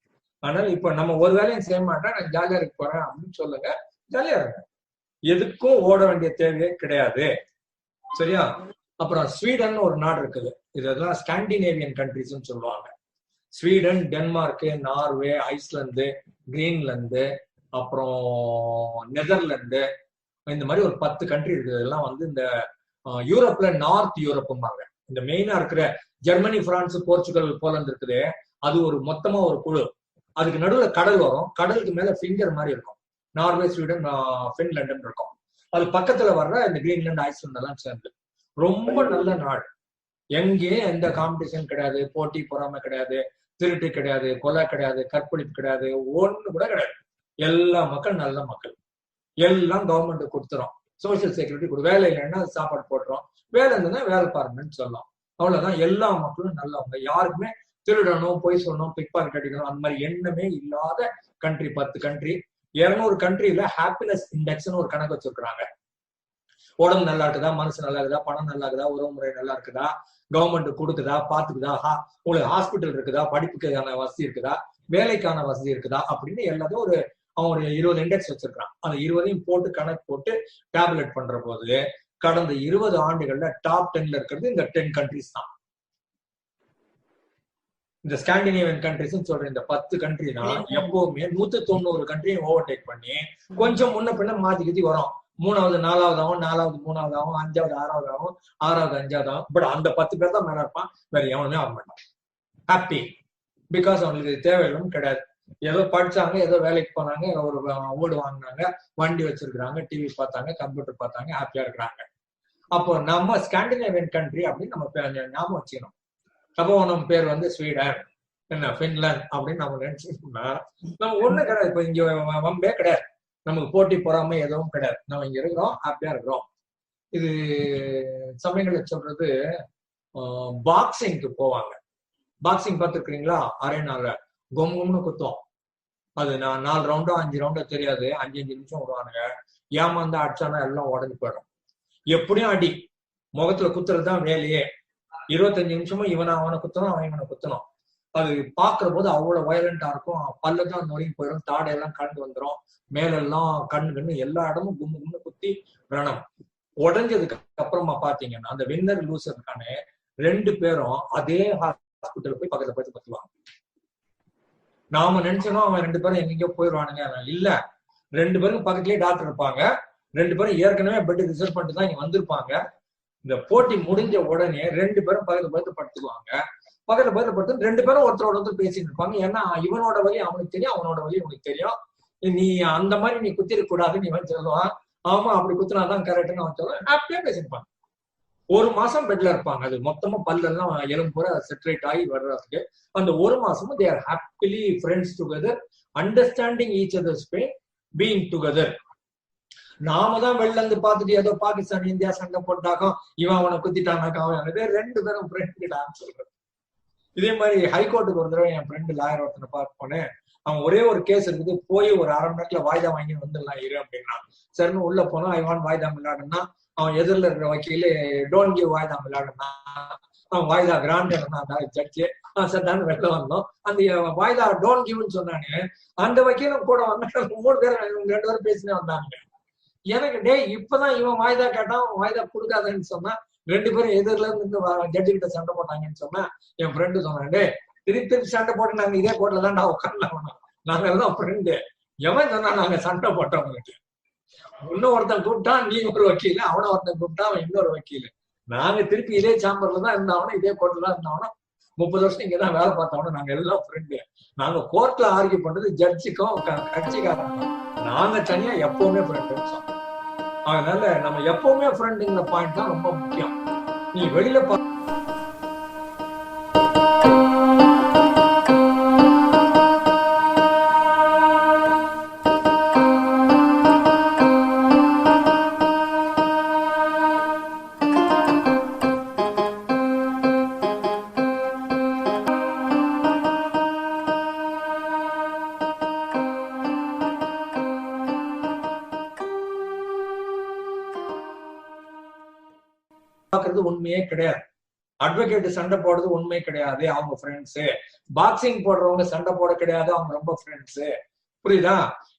அதனால இப்ப நம்ம ஒரு வேலையும் செய்ய மாட்டேன், நான் ஜாலியா இருக்க போறேன் அப்படின்னு சொல்லுங்க, ஜாலியா இருங்க. எதுக்கும் ஓட வேண்டிய தேவையே கிடையாது, சரியா? அப்புறம் ஸ்வீடன் ஒரு நாடு இருக்குது, இதெல்லாம் ஸ்காண்டினேவியன் கண்ட்ரிஸ்ன்னு சொல்லுவாங்க. Sweden, Denmark, Norway, Iceland, Greenland, அப்புறம் நெதர்லாந்து, இந்த மாதிரி ஒரு 10 கண்ட்ரி இருக்குது. இதெல்லாம் வந்து இந்த யூரோப்ல நார்த் யூரோப்பும்பாங்க. இந்த மெயினா இருக்கிற ஜெர்மனி, பிரான்ஸ், போர்ச்சுகல், போலந்து இருக்குது, அது ஒரு மொத்தமா ஒரு குழு. அதுக்கு நடுவுல கடல் வரும், கடலுக்கு மேல ஃபிங்கர் மாதிரி இருக்கும். நார்வே, ஸ்வீடன், பின்லாண்டு இருக்கும். அது பக்கத்துல வர்ற இந்த கிரீன்லாந்து, ஐஸ்லாந்து எல்லாம் சேர்ந்து ரொம்ப நல்ல நாடு. எங்கேயும் எந்த காம்படிஷன் கிடையாது, போட்டி பொறாமை கிடையாது, திருட்டு கிடையாது, கொலை கிடையாது, கற்பழிப்பு கிடையாது, ஒண்ணு கூட கிடையாது. எல்லா மக்கள் நல்ல மக்கள், எல்லாம் கவர்மெண்ட் கொடுத்துரும். சோசியல் செக்யூரிட்டி கொடு, வேலை இல்லைன்னா சாப்பாடு போட்டுரும், வேலை இருந்ததுன்னா வேலை பாருங்கன்னு சொல்லலாம். அவ்வளவுதான். எல்லா மக்களும் நல்லவங்க, யாருக்குமே திருடணும், பொய் சொல்லணும், பிக் பாக்கெட் அடிக்கணும் அந்த மாதிரி எண்ணமே இல்லாத கண்ட்ரி 10 கண்ட்ரி. 200 கண்ட்ரில ஹாப்பினஸ் இண்டெக்ஸ்னு ஒரு கணக்கு வச்சிருக்காங்க. உடம்பு நல்லா இருக்குதா, மனசு நல்லா இருக்குதா, பணம் நல்லா இருக்குதா, உறவு முறை நல்லா இருக்குதா, கவர்மெண்ட் கொடுக்குதா, பாத்துக்குதா, உங்களுக்கு ஹாஸ்பிட்டல் இருக்குதா, படிப்புக்கான வசதி இருக்குதா, வேலைக்கான வசதி இருக்குதா அப்படின்னு எல்லாத்தையும் அவங்க ஒரு 20 இண்டெக்ஸ் வச்சிருக்கான். அந்த 20ஐயும் போட்டு கணக்கு போட்டு டேப்லெட் பண்ற போது கடந்த 20 ஆண்டுகள்ல டாப் 10ல இருக்கிறது இந்த 10 கண்ட்ரிஸ் தான். இந்த ஸ்காண்டினேவியன் கண்ட்ரிஸ் சொல்ற இந்த 10 கண்ட்ரி தான் எப்பவுமே 190 கண்ட்ரியும் ஓவர்டேக் பண்ணி கொஞ்சம் முன்ன பின்ன மாத்தி வரும். 3வது 4வது ஆகும், 4வது 3வது ஆகும், 5வது 6வது ஆகும், 6வது 5வது ஆகும். பட் அந்த 10 பேர் தான் மேல இருப்பான், வேற எவனுமே ஆக மாட்டான். ஹாப்பி, பிகாஸ் அவங்களுக்கு தேவையில்லைன்னு கிடையாது. ஏதோ படிச்சாங்க, ஏதோ வேலைக்கு போனாங்க, ஒரு வீடு வாங்கினாங்க, வண்டி வச்சிருக்கிறாங்க, டிவி பார்த்தாங்க, கம்ப்யூட்டர் பார்த்தாங்க, ஹாப்பியா இருக்கிறாங்க. அப்போ நம்ம ஸ்காண்டினேவியன் கண்ட்ரி அப்படின்னு நம்ம ஞாபகம் வச்சுக்கணும். அப்போ நம்ம பேர் வந்து ஸ்வீடன், என்ன பின்லாந்து அப்படின்னு நம்ம நினைச்சோம்னா நம்ம ஒண்ணு கிடையாது. இப்ப இங்க வம்பே கிடையாது, நமக்கு போட்டி பொறாமை எதுவும் கிடையாது. நம்ம இங்க இருக்கிறோம், ஹாப்பியா இருக்கிறோம். இது சமயங்களை சொல்றது, பாக்ஸிங்க்கு போவாங்க. பாக்ஸிங் பார்த்துருக்கீங்களா? அரேனால கொம்னு குத்தம். அது நான் 4 ரவுண்டோ 5 ரவுண்டோ தெரியாது, 5 நிமிஷம் விடுவானுங்க. ஏமாந்து அடிச்சானா எல்லாம் உடஞ்சு போயிடும். எப்படியும் அடி, முகத்துல குத்துறதுதான் வேலையே. 25 நிமிஷமும் அவனை குத்தணும், அவன் இவனை குத்தணும். அது பாக்குற போது அவ்வளவு வயலண்டா இருக்கும். பல்லதான் நொறுங்கி போயிடும், தாடையெல்லாம் கண்டு வந்துடும், மேலெல்லாம் கண்ணு எல்லா இடமும் கும்னு குத்தி ரணம். உடஞ்சதுக்கு அப்புறமா பாத்தீங்கன்னா அந்த வின்னர் லூசருக்கான 2 பேரும் அதே ஹாஸ்பிட்டல் போய் பக்கத்துல போய் பத்துவாங்க. நாம நினைச்சோம் அவன் 2 பேரும் எங்கெங்கயோ போயிடுவானுங்க. இல்ல, 2 பேரும் பக்கத்துலயே டாக்டர் இருப்பாங்க. 2 பேரும் ஏற்கனவே பெட் ரிசர்வ் பண்ணிட்டு தான் இங்க வந்திருப்பாங்க. இந்த போட்டி முடிஞ்ச உடனே 2 பேரும் பக்கத்துல பார்த்து படுத்துக்குவாங்க. பக்கத்துல பார்த்து படுத்து 2 பேரும் ஒருத்தர் பேசிட்டு இருப்பாங்க. ஏன்னா இவனோட வழி அவனுக்கு தெரியும், அவனோட வழி அவனுக்கு தெரியும். நீ அந்த மாதிரி நீ குத்திருக்க கூடாதுன்னு இவன் சொல்லுவான். ஆமா, அப்படி குத்தினாதான் கரெக்ட்னு அவன் சொல்லுவான். ஹாப்பியா பேசிருப்பாங்க. 1 மாசம் பெட்ல இருப்பாங்க. அது மொத்தமா பல்லெல்லாம் எலும்பு பூரா செட்ரேட் ஆகி வர்றதுக்கு அந்த 1 மாசமும் they are happily friends together, understanding each other's pain, being together. நாம தான் வெளில இருந்து பார்த்துட்டு ஏதோ பாகிஸ்தான் இந்தியா சண்டை போட்டாக்கும், இவன் அவனை குத்திட்டானாக்கா அவன் 2 பேரும் ஃப்ரெண்ட் சொல்றது. இதே மாதிரி ஹைகோர்ட்டுக்கு ஒரு தடவை என் ஃப்ரெண்டு லாயர் ஒருத்தனை பார்க்க போனேன். அவன் ஒரே ஒரு கேஸ் இருக்குது, போய் ஒரு 1/2 மணி நேரத்துல வாய்தா வாங்கி வந்துடலாம் இரு அப்படின்னா. சரின்னு உள்ள போனா ஐவான் வாய்தா விளையாடுனா, அவன் எதிரில் இருக்கிற வக்கீல டோன்ட் கிவ் வாய்தா விளையாடுனா, அவன் வாய்தா கிராண்ட் ஜட்ஜு சட்டான்னு வெளில வந்தோம். அந்த வாய்தா டோன்ட் கிவ்னு சொன்னானே, அந்த வக்கீலும் கூட வந்தாங்க. 3 பேர் 2 பேரும் பேசினே வந்தாங்க. எனக்கு இப்பதான் இவன் வாய்தா கேட்டான், வாய்தா கொடுக்காதன்னு சொன்னா 2 பேரும் எதிரில இருந்து ஜட்ஜு கிட்ட சண்டை போட்டாங்கன்னு சொன்னா என் ஃப்ரெண்டு சொன்னான், திருப்பி சண்டை போட்டு நாங்க இதே கோர்ட்ல தான் உட்காரலாம், நாங்க எல்லாம் ஃப்ரெண்டு. எவன் சொன்னா நாங்க சண்டை போட்டவங்களுக்கு? இன்னும் ஒருத்தன் கூப்பிட்டான், நீ ஒரு வக்கீல், அவனை ஒருத்தன் கூப்பிட்டான், அவன் இன்னொரு வக்கீல். நாங்க திருப்பி இதே சாம்பர்ல தான் இருந்தாவணும், இதே கோர்ட்ல தான் இருந்தாவணும், 30 வருஷம் இங்கதான் வேலை பார்த்தவனும். நாங்க எல்லாம் ஃப்ரெண்டு. நாங்க கோர்ட்ல ஆர்கியூ பண்றது ஜட்ஜுக்கும் கட்சிக்காரங்களும். நாங்க தனியா எப்பவுமே ஃப்ரெண்டு. அதனால நம்ம எப்பவுமே ஃப்ரெண்டுங்கிற பாயிண்ட் தான் ரொம்ப முக்கியம். நீ வெளியில பாக்குறது உண்மையே கிடையாது. அட்வொகேட் சண்டை போடுறது உண்மை கிடையாது, அவங்க ஃப்ரெண்ட்ஸு. பாக்ஸிங் போடுறவங்க சண்டை போட கிடையாது, அவங்க ரொம்ப ஃப்ரெண்ட்ஸு. புரியுதா?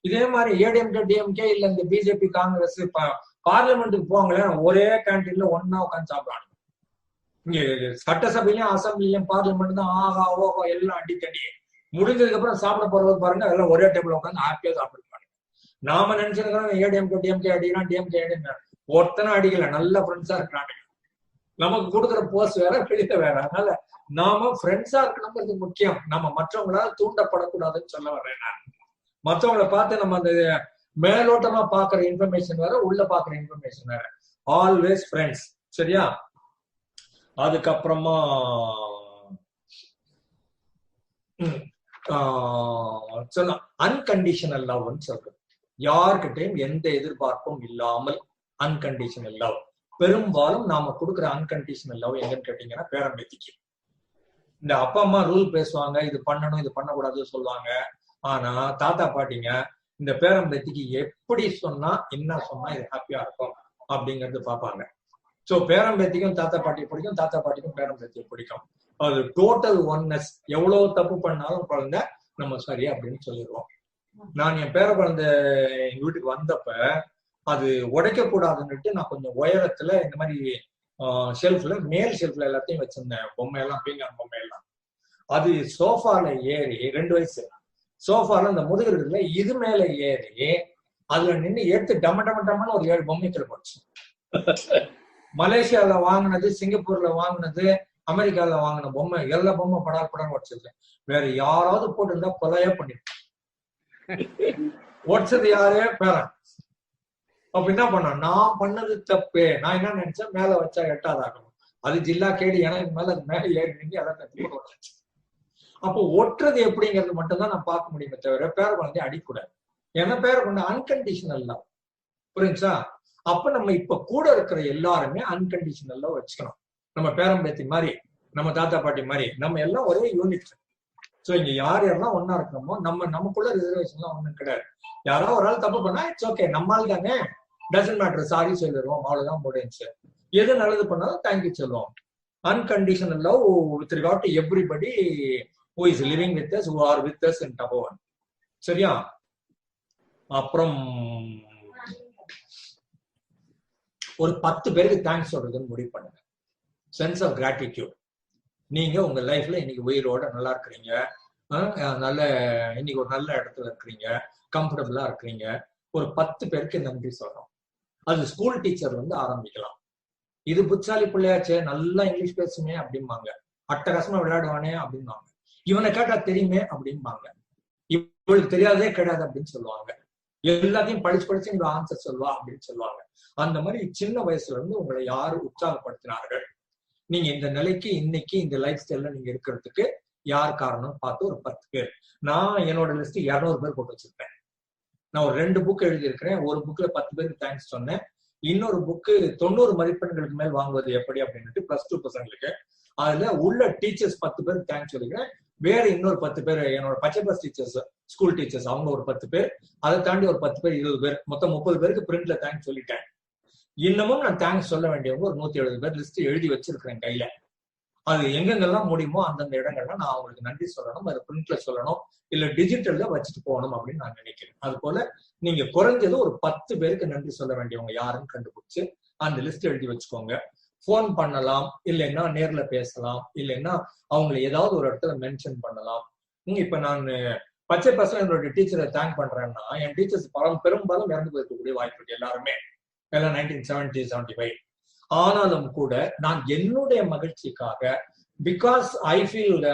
இதே மாதிரி ஏடிஎம்கே டிஎம்கே இல்ல இந்த பிஜேபி காங்கிரஸ் பார்லிமெண்ட்டுக்கு போங்களேன், ஒரே கேன்டீன்ல ஒன்னா உட்காந்து சாப்பிடுறாங்க. இங்க சட்டசபையிலும் அசம்பிளியும் பார்லிமெண்ட் தான் ஆகா ஓகோ எல்லாம் அடிக்கடி. முடிஞ்சதுக்கு அப்புறம் சாப்பிட போறது பாருங்க, எல்லாம் ஒரே டேபிள் உட்காந்து ஹாப்பியா சாப்பிடுறாங்க. நாம நினைச்சிருக்கிறோம் ஏடிஎம்கே டிஎம்கே அடிக்கிறான், டிஎம்கே அடிக்கிறான். ஒருத்தனை அடிக்கல, நல்ல ஃப்ரெண்ட்ஸா இருக்கிறாங்க. நமக்கு கொடுக்குற போஸ்ட் வேற, வெளியில வேற. அதனால நாம ஃப்ரெண்ட்ஸா இருக்கணுங்கிறது முக்கியம். நம்ம மற்றவங்களால தூண்டப்படக்கூடாதுன்னு சொல்ல வர்றேன் நான். மற்றவங்களை பார்த்து நம்ம அந்த மேலோட்டமா பாக்குற இன்ஃபர்மேஷன் வேற, உள்ள பாக்குற இன்ஃபர்மேஷன் வேற. Always friends. சரியா? அதுக்கப்புறமா சொல்ல அன்கண்டிஷனல் லவ்னு சொல்றது. யார்கிட்டையும் எந்த எதிர்பார்ப்பும் இல்லாமல் அன்கண்டிஷனல் லவ். பெரும்பாலும் நாம கொடுக்குற அன்கண்டிஷனல் லவ் எங்கன்னு கேட்டீங்கன்னா பேரம்பேத்திக்கு. இந்த அப்பா அம்மா ரூல் பேசுவாங்க, இது பண்ணணும் இது பண்ணக்கூடாதுன்னு சொல்லுவாங்க. ஆனா தாத்தா பாட்டிங்க இந்த பேரம்பேத்திக்கு எப்படி சொன்னா என்ன சொன்னா இது ஹாப்பியா இருக்கும் அப்படிங்கறது பாப்பாங்க. சோ பேரம்பேத்திக்கும் தாத்தா பாட்டியை பிடிக்கும், தாத்தா பாட்டிக்கும் பேரம்பேத்தியை பிடிக்கும். அது டோட்டல் ஒன்னஸ். எவ்வளவு தப்பு பண்ணாலும் குழந்தை நம்ம சரி அப்படின்னு சொல்லிடுவோம். நான் என் பேர குழந்தை எங்க வீட்டுக்கு வந்தப்ப அது உடைக்க கூடாதுன்னுட்டு நான் கொஞ்சம் உயரத்துல இந்த மாதிரி ஷெல்ஃப்ல மேல் ஷெல்ஃப்ல எல்லாத்தையும் வச்சிருந்தேன் பொம்மையெல்லாம், பீங்கான் பொம்மையெல்லாம். அது சோஃபால ஏறி 2 வயசு சோஃபால அந்த முதுகு இருக்குல்ல இது மேல ஏறி அதுல நின்று எடுத்து டம டம டமன்னு ஒரு 7 பொம்மைகள் போச்சு. மலேசியால வாங்கினது, சிங்கப்பூர்ல வாங்கினது, அமெரிக்கால வாங்கின பொம்மை எல்லா பொம்மை படால் உடச்சிருக்கேன். வேற யாராவது போட்டுருந்தா கொலையா பண்ணிருக்கேன். உடச்சது யாரே பேரன். அப்ப என்ன பண்ண, நான் பண்ணது தப்பு. நான் என்ன நினைச்சேன், மேல வச்சா எட்டாதாகணும், அது ஜில்லா கேடு, எனக்கு மேல அது மேல ஏறி நின்று எல்லாம் கத்தி போட்டு. அப்போ ஒட்டுறது எப்படிங்கிறது மட்டும்தான் நான் பார்க்க முடியுமே தவிர பேர குழந்தைய அடிக்கூடாது. ஏன்னா பேர குழந்தை அன்கண்டிஷனல் லவ், புரியுச்சா? அப்ப நம்ம இப்ப கூட இருக்கிற எல்லாருமே அன்கண்டிஷனல் லவ் வச்சுக்கணும். நம்ம பேரம்பேத்தி மாதிரி, நம்ம தாத்தா பாட்டி மாதிரி, நம்ம எல்லாம் ஒரே யூனிட். சோ இங்க யார் யாரெல்லாம் ஒன்னா இருக்கணுமோ நமக்குள்ள ரிசர்வேஷன்லாம் ஒண்ணும் கிடையாது. யாராவது ஒரு ஆள் தப்பு பண்ணா இட்ஸ் ஓகே, நம்மால் தானே, டசன்ட் மேட்டர், சாரி சொல்லிடுவோம், அவ்வளவுதான் முடிஞ்சு. எது நல்லது பண்ணாலும் தேங்க்யூ சொல்லுவோம். Unconditional love with regard to everybody who is living with us, who are with us in Tapovan. சரியா? அப்புறம் ஒரு 10 பேருக்கு தேங்க்ஸ் சொல்றதுன்னு முடிவு பண்ணுங்க. Sense of gratitude. நீங்க உங்க லைஃப்ல இன்னைக்கு உயிரோட நல்லா இருக்கிறீங்க, நல்ல இன்னைக்கு ஒரு நல்ல இடத்துல இருக்கிறீங்க, கம்ஃபர்டபுளா இருக்கிறீங்க, ஒரு 10 பேருக்கு நன்றி சொல்றோம். அது ஸ்கூல் டீச்சர் ஆரம்பிக்கலாம். இது புத்தாலி பிள்ளையாச்சே, நல்லா இங்கிலீஷ் பேசுமே அப்படிம்பாங்க, அட்டகாசமா விளையாடுவானே அப்படிம்பாங்க, இவனை கேட்டா தெரியுமே அப்படிம்பாங்க, இவளுக்கு தெரியாதே கிடையாது அப்படின்னு சொல்லுவாங்க, எல்லாத்தையும் படிச்சு இங்க ஆன்சர் சொல்வா அப்படின்னு சொல்லுவாங்க. அந்த மாதிரி சின்ன வயசுல இருந்து உங்களை யாரு உற்சாகப்படுத்தினார்கள், நீங்க இந்த நிலைக்கு இன்னைக்கு இந்த லைஃப் ஸ்டைல்ல நீங்க இருக்கிறதுக்கு யார் காரணம் பார்த்து ஒரு 10 பேர். நான் என்னோட லிஸ்ட் 200 பேர் போட்டு வச்சிருப்பேன். நான் ஒரு 2 புக் எழுதியிருக்கிறேன். ஒரு புக்ல 10 பேருக்கு தேங்க்ஸ் சொன்னேன். இன்னொரு புக்கு 90 மதிப்பெண்களுக்கு மேல் வாங்குவது எப்படி அப்படின்ட்டு +2 பசங்களுக்கு. அதுல உள்ள டீச்சர்ஸ் 10 பேருக்கு தேங்க்ஸ் சொல்லிக்கிறேன். வேற இன்னொரு 10 பேர் என்னோட பச்சை பஸ் டீச்சர்ஸ், ஸ்கூல் டீச்சர்ஸ், அவங்க ஒரு 10 பேர், அதை தாண்டி ஒரு 10 பேர், 20 பேர், மொத்தம் 30 பேருக்கு பிரிண்ட்ல தேங்க்ஸ் சொல்லிட்டேன். இன்னமும் நான் தேங்க்ஸ் சொல்ல வேண்டியவங்க ஒரு 170 பேர் லிஸ்ட் எழுதி வச்சிருக்கிறேன் கையில. அது எங்கெங்கெல்லாம் முடியுமோ அந்தந்த இடங்கள்ல நான் அவங்களுக்கு நன்றி சொல்லணும், அதை பிரிண்ட்ல சொல்லணும், இல்ல டிஜிட்டல்ல வச்சுட்டு போகணும் அப்படின்னு நான் நினைக்கிறேன். அது போல நீங்க குறைஞ்சது ஒரு 10 பேருக்கு நன்றி சொல்ல வேண்டியவங்க யாருன்னு கண்டுபிடிச்சு அந்த லிஸ்ட் எழுதி வச்சுக்கோங்க. போன் பண்ணலாம், இல்லைன்னா நேர்ல பேசலாம், இல்லைன்னா அவங்களை ஏதாவது ஒரு இடத்துல மென்ஷன் பண்ணலாம். இப்ப நான் பச்சை பசங்க என்னோட டீச்சரை தேங்க் பண்றேன்னா, என் டீச்சர்ஸ் பெரும்பாலும் இறந்து போயிருக்கக்கூடிய வாய்ப்பு இருக்கு. எல்லாருமே எல்லாம் 1970, 75. ஆனாலும் கூட நான் என்னுடைய மகிழ்ச்சிக்காக, because I feel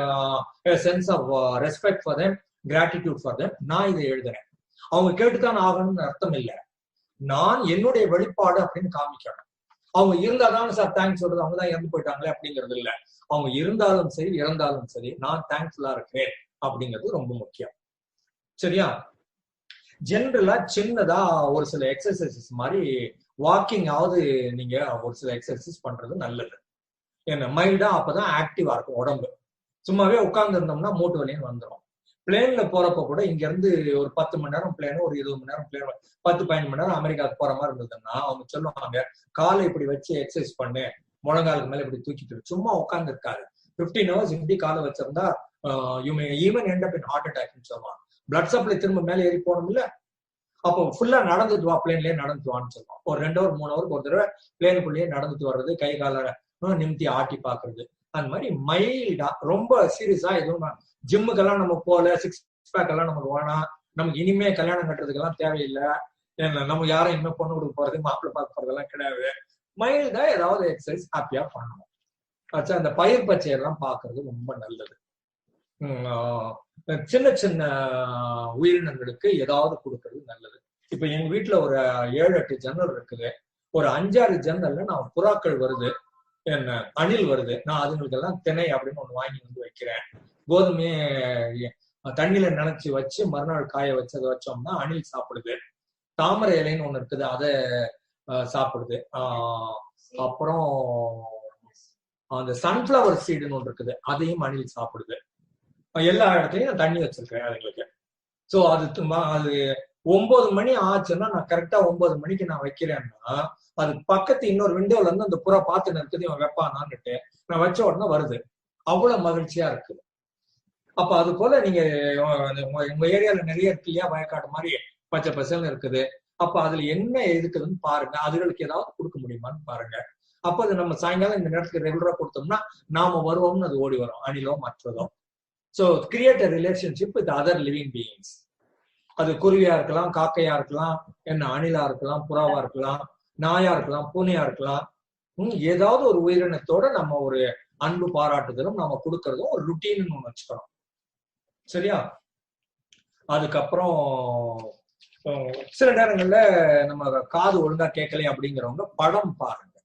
sense of respect for them, gratitude for them, நான் இதை எழுதுறேன். அவங்க கேட்டுதான் ஆகணும்னு அர்த்தம் இல்லை, நான் என்னுடைய வெளிப்பாடு அப்படின்னு காமிக்கணும். அவங்க இருந்தாதான் சார் தேங்க்ஸ் சொல்றது, அவங்க தான் இறந்து போயிட்டாங்களே அப்படிங்கிறது இல்லை. அவங்க இருந்தாலும் சரி இறந்தாலும் சரி நான் தேங்க்ஃபுல்லா இருக்கேன் அப்படிங்கிறது ரொம்ப முக்கியம். சரியா? ஜென்ரலா சின்னதா ஒரு சில எக்ஸசைசஸ் மாதிரி வாக்கிங் ஆவது நீங்க ஒரு சில எக்ஸசைஸ் பண்றது நல்லது. என்ன மைல்டா, அப்பதான் ஆக்டிவா இருக்கும் உடம்பு. சும்மாவே உட்கார்ந்து இருந்தோம்னா மூட்டு வலின்னு வந்துடும். பிளேன்ல போறப்ப கூட இங்க இருந்து ஒரு 10 மணி நேரம் பிளேன், ஒரு 20 மணி நேரம் பிளேன், 10-15 மணி நேரம் அமெரிக்காவுக்கு போற மாதிரி இருந்ததுன்னா அவங்க சொல்லுவாங்க, காலை இப்படி வச்சு எக்ஸசைஸ் பண்ணு, முழங்காலுக்கு மேல இப்படி தூக்கிட்டு, சும்மா உட்கார்ந்து இருக்காரு 15 hours இப்படி காலை வச்சிருந்தா you may even end up in heart அட்டாக்னு சொல்லுவாங்க. பிளட் சப்ளை திரும்ப மேலே ஏறி போகணும் இல்ல, அப்போ ஃபுல்லா நடந்துட்டு வா, பிளேன்லயே நடந்துட்டு வான்னு சொல்லுவோம். ஒரு 2 hour 3 hour ஒரு தடவை பிளேனுக்குள்ளேயே நடந்துட்டு வர்றது, கை கால நிமித்தி ஆட்டி பாக்குறது, அந்த மாதிரி மைல்டா, ரொம்ப சீரியஸா எதுவும் ஜிம்முக்கெல்லாம் நம்ம போல, 6 பேக் எல்லாம் நமக்கு வேணாம், நமக்கு இனிமே கல்யாணம் கட்டுறதுக்கெல்லாம் தேவையில்லை, நம்ம யாரும் இனிமே பொண்ணு கொடுக்க போறது, மாப்பிள்ளை பார்க்க போறதெல்லாம் கிடையாது. மைல்டா ஏதாவது எக்ஸசைஸ் ஹாப்பியா பண்ணணும். அந்த பயிர் பச்சையெல்லாம் பாக்குறது ரொம்ப நல்லது. சின்ன சின்ன உயிரினங்களுக்கு ஏதாவது கொடுக்கறது நல்லது. இப்ப எங்க வீட்டுல ஒரு 7-8 ஜன்னல் இருக்குது. ஒரு 5-6 ஜன்னல்ல நான் புறாக்கள் வருது, என்ன அணில் வருது. நான் அதுங்களுக்கு எல்லாம் திணை அப்படின்னு ஒண்ணு வாங்கி வந்து வைக்கிறேன். கோதுமையே தண்ணியில நினைச்சு வச்சு மறுநாள் காய வச்சு அதை வச்சோம்னா அணில் சாப்பிடுது. தாமரை இலைன்னு ஒண்ணு இருக்குது, அதை சாப்பிடுது. அப்புறம் அந்த சன்ஃபிளவர் சீடுன்னு ஒன்று இருக்குது, அதையும் அணில் சாப்பிடுது. எல்லா இடத்துலயும் தண்ணி வச்சிருக்கேன் அதுங்களுக்கு. சோ அது 9 மணி ஆச்சுன்னா, நான் கரெக்டா 9 மணிக்கு நான் வைக்கிறேன்னா, அது பக்கத்து இன்னொரு விண்டோல இருந்து அந்த புறா பார்த்துன்னு இருக்குது, இவன் வைப்பானான்னுட்டு நான் வச்ச உடனே வருது. அவ்வளவு மகிழ்ச்சியா இருக்குது. அப்ப அது போல நீங்க உங்க ஏரியால நிறைய இருக்கு இல்லையா, வயக்காடு மாதிரி பச்சை பசல்னு இருக்குது. அப்ப அதுல என்ன இருக்குதுன்னு பாருங்க, அதுகளுக்கு ஏதாவது கொடுக்க முடியுமான்னு பாருங்க. அப்ப அது நம்ம சாயங்காலம் இந்த நேரத்துக்கு ரெகுலரா கொடுத்தோம்னா நாம வருவோம்னு அது ஓடி வரும், அணிலோ மற்றதோ. So create a relationship with other living beings. அது குருவியா இருக்கலாம், காக்கையா இருக்கலாம், என்ன அணிலா இருக்கலாம், புறாவா இருக்கலாம், நாயா இருக்கலாம், பூனையா இருக்கலாம். ஏதாவது ஒரு உயிரினத்தோட நம்ம ஒரு அன்பு பாராட்டுதலும் நம்ம கொடுக்கறதும் ஒரு ருட்டீன் ஒண்ணு வச்சுக்கணும். சரியா? அதுக்கப்புறம் சில நேரங்கள்ல நம்ம காது ஒழுங்கா கேட்கல அப்படிங்கிறவங்க படம் பாருங்க.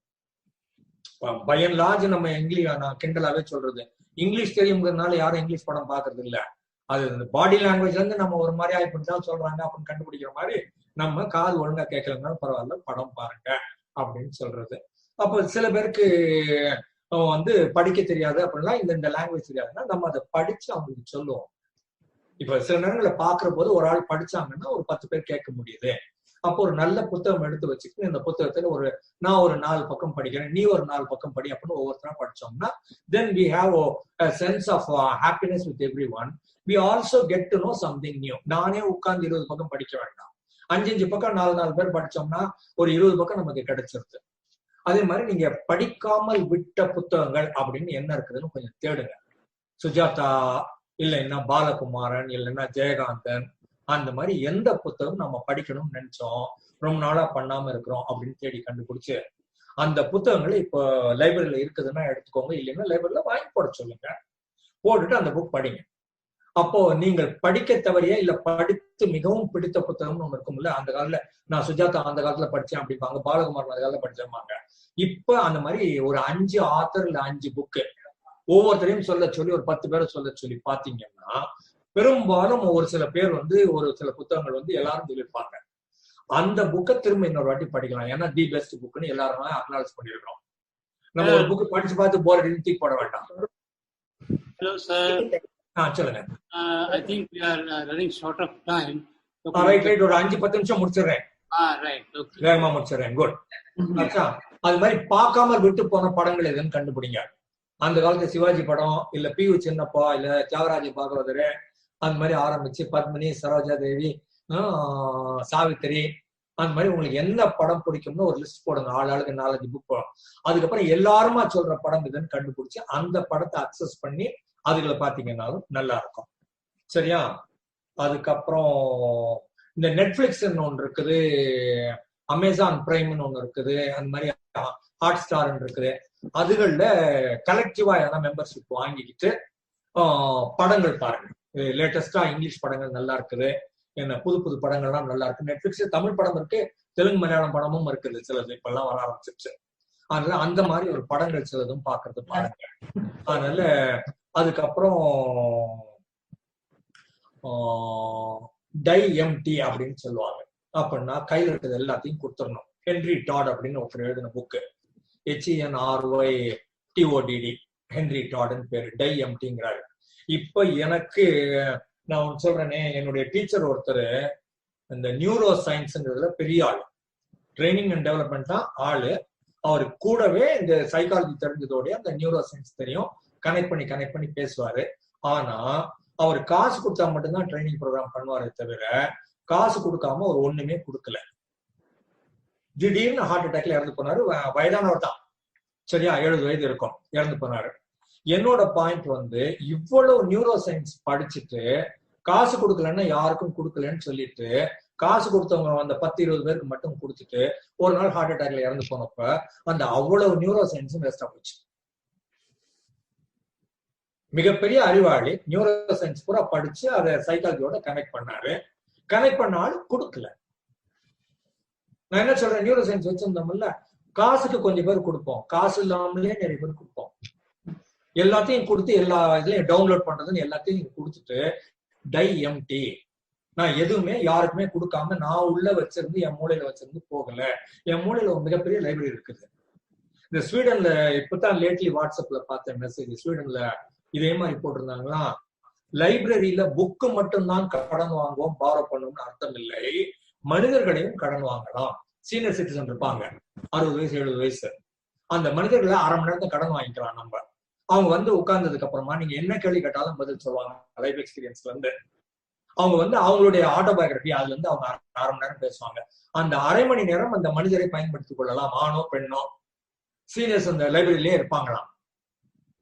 பை அண்ட் லார்ஜ் நம்ம இங்கிலீஷ், நான் கிண்டலாவே சொல்றது, இங்கிலீஷ் தெரியுங்கிறதுனால யாரும் இங்கிலீஷ் படம் பாக்குறது இல்ல. அது பாடி லாங்குவேஜ்ல இருந்து நம்ம ஒரு மாதிரி ஆயிப்பா சொல்றாங்க அப்படின்னு கண்டுபிடிக்கிற மாதிரி நம்ம காது ஒழுங்கா கேட்கலனாலும் பரவாயில்ல படம் பாருங்க அப்படின்னு சொல்றது. அப்போ சில பேருக்கு வந்து படிக்க தெரியாது அப்படின்னா, இந்த லாங்குவேஜ் தெரியாதுன்னா நம்ம அதை படிச்சு அவங்களுக்கு சொல்லுவோம். இப்ப சில நேரங்களை பாக்குற போது ஒரு ஆள் படிச்சாங்கன்னா ஒரு 10 பேர் கேட்க முடியுது. அப்போ ஒரு நல்ல புத்தகம் எடுத்து வச்சுக்கிட்டு இந்த புத்தகத்துல நான் ஒரு 4 பக்கம் படிக்கிறேன், நீ ஒரு 4 பக்கம் படி அப்படின்னு ஒவ்வொருத்தரும் படிச்சோம்னா then we have a sense of happiness with everyone. We also get to know something new. நானே உட்கார்ந்து 20 பக்கம் படிக்க வேண்டாம், 5 பக்கம் 4 பேர் படிச்சோம்னா ஒரு 20 பக்கம் நமக்கு கிடைச்சிருது. அதே மாதிரி நீங்க படிக்காமல் விட்ட புத்தகங்கள் அப்படின்னு என்ன இருக்குதுன்னு கொஞ்சம் தேடுங்க. சுஜாதா, இல்லைன்னா பாலகுமாரன், இல்லைன்னா ஜெயகாந்தன், அந்த மாதிரி எந்த புத்தகம் நம்ம படிக்கணும்னு நினைச்சோம், ரொம்ப நாளா பண்ணாம இருக்கிறோம் அப்படின்னு தேடி கண்டுபிடிச்சு அந்த புத்தகங்களை இப்போ லைப்ரரியில இருக்குதுன்னா எடுத்துக்கோங்க, இல்லைன்னா லைப்ரரியில வாங்கி போட சொல்லுங்க, போட்டுட்டு அந்த புக் படிங்க. அப்போ நீங்கள் படிக்க தவறிய இல்ல படித்து மிகவும் பிடித்த புத்தகம்னு ஒண்ணு இருக்கும்ல, அந்த காலத்துல நான் சுஜாதா அந்த காலத்துல படிச்சேன் அப்படிப்பாங்க, பாலகுமாரன் அந்த காலத்துல படிச்சேன்பாங்க. இப்ப அந்த மாதிரி ஒரு 5 ஆத்தர் இல்ல 5 புக்கு ஒவ்வொருத்தரையும் சொல்ல சொல்லி ஒரு 10 பேரை சொல்ல சொல்லி பாத்தீங்கன்னா பெரும்பாலும் ஒரு சில பேர் வந்து ஒரு சில புத்தகங்கள் வந்து எல்லாரும் சொல்லியிருப்பாங்க. அந்த புக்கை திரும்ப இன்னொரு வாட்டி படிக்கலாம், ஏன்னா தி பெஸ்ட் புக்னு எல்லாருமே அக்னாலஜ் பண்ணிருக்கோம். நம்ம ஒரு புக்கு படிச்சு பார்த்து போர் அடிச்சு தூக்கி போட வேண்டாம். Hello sir. சொல்லுங்க. I think we are running short of time. Right ஒரு 5-10 நிமிஷம் முடிச்சிடுறேன். Right. Okay. வேகமா முடிச்சிடுறேன். குட். அது மாதிரி பார்க்காம விட்டு போன படங்கள் எதுன்னு கண்டுபிடிங்க. அந்த காலத்து சிவாஜி படம், இல்ல பி.யு. சின்னப்பா, இல்ல தியாகராஜ பாகவதர், அந்த மாதிரி ஆரம்பிச்சு பத்மினி, சரோஜா தேவி, சாவித்திரி, அந்த மாதிரி உங்களுக்கு என்ன படம் பிடிக்கும்னு ஒரு லிஸ்ட் போடுங்க. ஆளுக்கு 4-5 புக் போடும். அதுக்கப்புறம் எல்லாருமா சொல்ற படம் இதுன்னு கண்டுபிடிச்சு அந்த படத்தை அக்சஸ் பண்ணி அதுகளை பாத்தீங்கன்னாலும் நல்லா இருக்கும். சரியா? அதுக்கப்புறம் இந்த நெட்ஃபிளிக்ஸ் ஒன்று இருக்குது, அமேசான் பிரைம்னு ஒண்ணு இருக்குது, அந்த மாதிரி ஹாட் ஸ்டார் இருக்குது. அதுகள்ல கலெக்டிவா எதனா மெம்பர்ஷிப் வாங்கிக்கிட்டு படங்கள் பாருங்க. லேட்டஸ்டா இங்கிலீஷ் படங்கள் நல்லா இருக்குது, என்ன புது புது படங்கள்லாம் நல்லா இருக்கு. நெட்ஃபிளிக்ஸ் தமிழ் படம் இருக்கு, தெலுங்கு மலையாளம் படமும் இருக்குது, சிலது இப்பெல்லாம் வர ஆரம்பிச்சிருச்சு. அதனால அந்த மாதிரி ஒரு படங்கள் சிலதும் பாக்குறது பாருங்க. அதனால அதுக்கப்புறம் DIMT அப்படின்னு சொல்லுவாங்க. அப்படின்னா கையில இருக்கிறது எல்லாத்தையும் கொடுத்துடணும். ஹென்ரி டாட் அப்படின்னு ஒருத்தர் எழுதின புக்கு, HENRYTODD, ஹென்ரி டாட்னு பேரு, DIMTங்கிறாரு. இப்ப எனக்கு நான் ஒன்று சொல்றேனே, என்னுடைய டீச்சர் ஒருத்தர் இந்த நியூரோ சயின்ஸ்ங்கிறதுல பெரிய ஆள், ட்ரைனிங் அண்ட் டெவலப்மெண்ட் தான் ஆளு. அவரு கூடவே இந்த சைக்காலஜி தெரிஞ்சதோடய அந்த நியூரோ சயின்ஸ் தெரியும், கனெக்ட் பண்ணி பேசுவாரு. ஆனா அவர் காசு கொடுத்தா மட்டும்தான் ட்ரைனிங் ப்ரோக்ராம் பண்ணுவாரே தவிர காசு கொடுக்காம ஒரு ஒண்ணுமே கொடுக்கல. திடீர்னு ஹார்ட் அட்டாக்ல இறந்து போனாரு. வயதானவர் தான், சரியா, 70 வயது இருக்கும், இறந்து போனாரு. என்னோட பாயிண்ட் வந்து, இவ்வளவு நியூரோ சயின்ஸ் படிச்சுட்டு காசு கொடுக்கலன்னா யாருக்கும் கொடுக்கலன்னு சொல்லிட்டு காசு கொடுத்தவங்க அந்த 10-20 பேருக்கு மட்டும் கொடுத்துட்டு ஒரு நாள் ஹார்ட் அட்டாக்ல இறந்து போனப்ப அந்த அவ்வளவு நியூரோ சயின்ஸும் வேஸ்டா போச்சு. மிகப்பெரிய அறிவாளி, நியூரோ சயின்ஸ் பூரா படிச்சு அதை சைக்காலஜியோட கனெக்ட் பண்ணாரு. கனெக்ட் பண்ணாலும் கொடுக்கல. நான் என்ன சொல்றேன், நியூரோ சயின்ஸ் வச்சிருந்தோம்ல, காசுக்கு கொஞ்சம் பேர் கொடுப்போம், காசு இல்லாமலே நிறைய பேர் கொடுப்போம். எல்லாத்தையும் கொடுத்து எல்லா இதுலயும் டவுன்லோட் பண்றதுன்னு எல்லாத்தையும் கொடுத்துட்டு DIMT, நான் எதுவுமே யாருக்குமே கொடுக்காம நான் உள்ள வச்சிருந்து என் மூளையில வச்சிருந்து போகல. என் மூளையில ஒரு மிகப்பெரிய லைப்ரரி இருக்குது. இந்த ஸ்வீடன்ல இப்பதான் லேட்லி வாட்ஸ்அப்ல பார்த்த மெசேஜ், ஸ்வீடன்ல இதே மாதிரி போட்டிருந்தாங்களா, லைப்ரரியில புக்கு மட்டும்தான் கடன் வாங்குவோம், பாரோ பண்ணுவோம்னு அர்த்தம் இல்லை, மனிதர்களையும் கடன் வாங்கலாம். சீனியர் சிட்டிசன் இருப்பாங்க, 60 வயசு 70 வயசு, அந்த மனிதர்களை அரை மணி நேரத்தை கடன் வாங்கிக்கலாம். நம்ம அவங்க வந்து உட்கார்ந்ததுக்கு அப்புறமா நீங்க என்ன கேள்வி கேட்டாலும் பதில் சொல்லுவாங்க, லைஃப் எக்ஸ்பீரியன்ஸ்ல இருந்து. அவங்க வந்து அவங்களுடைய ஆட்டோபயோகிராபி அதுல இருந்து அவங்க 1/2 மணி நேரம் பேசுவாங்க. அந்த 1/2 மணி நேரம் அந்த மனிதரை பயன்படுத்திக் கொள்ளலாம். ஆணோ பெண்ணோ சீனியர்ஸ் அந்த லைப்ரரியிலே இருப்பாங்களாம்.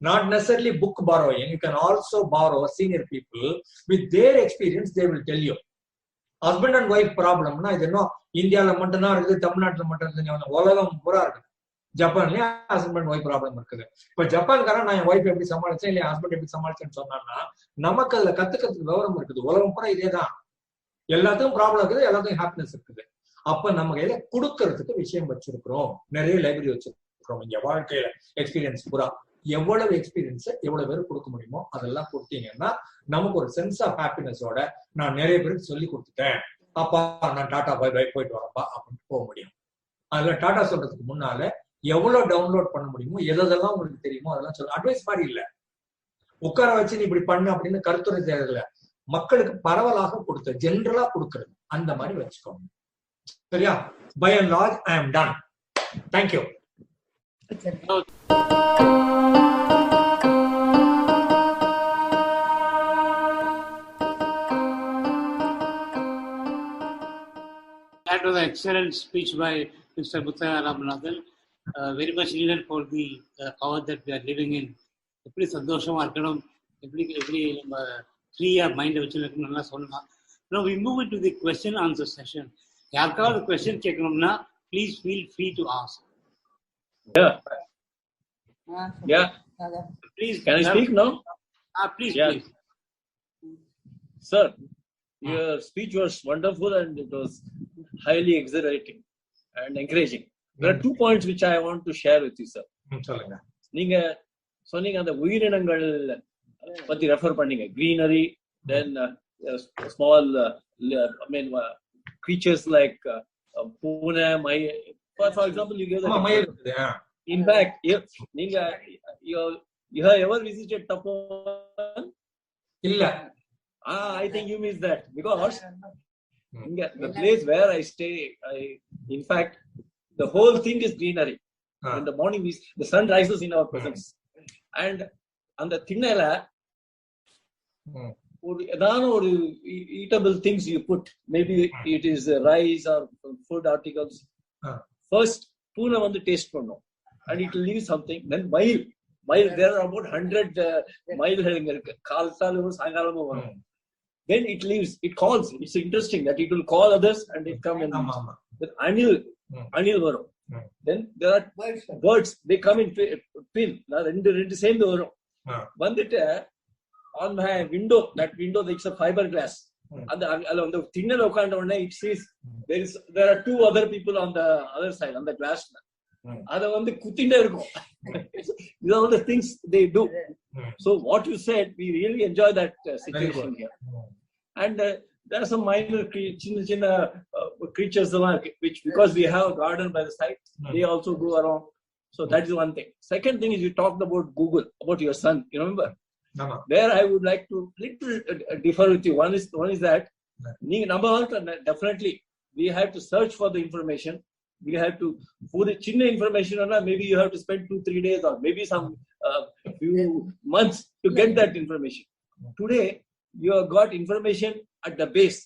Not necessarily book borrowing. You can also borrow senior people with their experience. They will tell you. Husband and wife problemனா இது இன்னும் இந்தியால மட்டும்தான் இருக்குது, தமிழ்நாட்டுல மட்டும் இருக்குது, உலகம் பூரா இருக்குது. ஜப்பான்லயே ஹஸ்பண்ட் அண்ட் ஒய்ஃப் ப்ராப்ளம் இருக்குது. இப்ப ஜப்பான்காரன் நான் என் ஒய்ஃப் எப்படி சமாளிச்சேன் இல்ல ஹஸ்பண்ட் எப்படி சமாளிச்சேன்னு சொன்னான்னா நமக்கு அதுல கத்துக்கிறதுக்கு விவரம் இருக்குது. உலகம் பூரா இதேதான். எல்லாத்துக்கும் ப்ராப்ளம் இருக்குது, எல்லாத்துக்கும் ஹாப்பினஸ் இருக்குது. அப்ப நம்ம கையில கொடுக்கறதுக்கு விஷயம் வச்சிருக்கிறோம். நிறைய லைப்ரரி வச்சிருக்கிறோம். இங்க வாழ்க்கையில எக்ஸ்பீரியன்ஸ் பூரா எவ்வளவு எக்ஸ்பீரியன்ஸ் எவ்வளவு பேருக்கு கொடுக்க முடியுமோ அதெல்லாம் கொடுத்தீங்கன்னா நமக்கு ஒரு சென்ஸ் ஆஃப் ஹாப்பினஸோட நான் நிறைய பேருக்கு சொல்லி கொடுத்துட்டேன், அப்பா நான் டாடா பை பை போயிட்டு வரப்பா அப்படின்னு போக முடியும். அதுல டாடா சொல்றதுக்கு முன்னால எவ்வளவு டவுன்லோட் பண்ண முடியுமோ எதெல்லாம் உங்களுக்கு தெரியுமோ அதெல்லாம் சொல்ல. அட்வைஸ் மாதிரி இல்ல, உட்கார வச்சு நீ இப்படி பண்ணு அப்படின்னு கருத்துரை தேவையில்ல. மக்களுக்கு பரவலாக கொடுத்த ஜென்ரலா கொடுக்கறது அந்த மாதிரி வச்சுக்கோங்க. சரியா? By and large I am done. Thank you. That was an excellent speech by Mr. Muthaiya Ramanathan. Very much needed for the hour that we are living in. எப்படி சந்தோஷமா இருக்கணும், எப்படி நம்ம ஃப்ரீயா மைண்டை வச்சுருக்கணும் நல்லா சொல்லலாம். Now we move into the question answer session. யாருக்காவது கொஸ்டின் கேட்கணும்னா please feel free to ask. Yeah. Please. Can I speak now? Please, yeah. Please. Sir, your speech was wonderful and it was highly exhilarating and encouraging. There are 2 points which I want to share with you, sir. சொல்லுங்க. நீங்க சொன்னீங்க அந்த உயிரினங்கள் பத்தி refer பண்ணீங்க. greenery, then small I mean creatures like பூனை, மயில். For example, you gave that. In fact, if you have ever visited Tapovan? Illa. I think you missed that because the place where I stay, in fact, the whole thing is greenery. In the morning, the sun rises in our presence, and on the thinnela, or eatable things you put. Maybe it is rice or food articles. First, Pune want to taste for no. And it will leave something. Then mile, there are about 100 miles. Then it leaves. It calls. It's interesting that it will call others and it come and with anil varum. Then there are birds. They come in pin. Rendu same varum. Vandite on my window. That window is a fiberglass. And the thinnel okandone it says there are 2 other people on the other side on the glass. These are all the things they do. So what you said, we really enjoy that situation here. And there are some minor creatures which, because we have a garden by the side, they also go around. So that is one thing. Second thing is you talked about Google, about your son. You remember? There I would like to little differ with you. One is that number one, definitely we have to search for the information. We have to, for the chinna information, maybe you have to spend 2-3 days or maybe some few months to get that information. Today, you have got information at the base.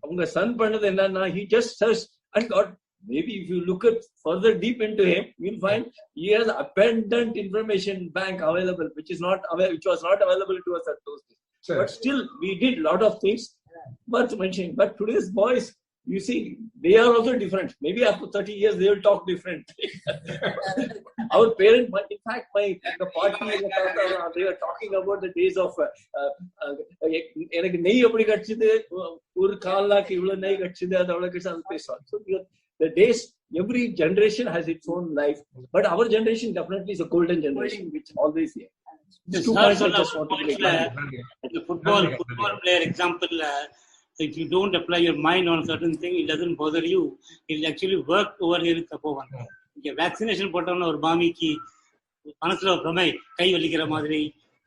Unga son pannadhu enna, he just searched and got. Maybe if you look at further deep into him, you'll find he has abundant information bank available, which was not available to us at those days. Sure. But still, we did lot of things worth mentioning. But today's boys, you see, they are also different. Maybe after 30 years, they will talk different. Our parents, in fact, the party, they were talking about the days of so the days, every generation has its own life. But our generation definitely is a golden generation, which always here. These 2 points I just want to make. The football player example, if you don't apply your mind on a certain thing, it doesn't bother you. It will actually work over here in Tapovan. Vaccination போட்டோம்னா ஒரு பாமிக்கு மனசுல ஒரு பிரமை, கை வலிக்கிற மாதிரி,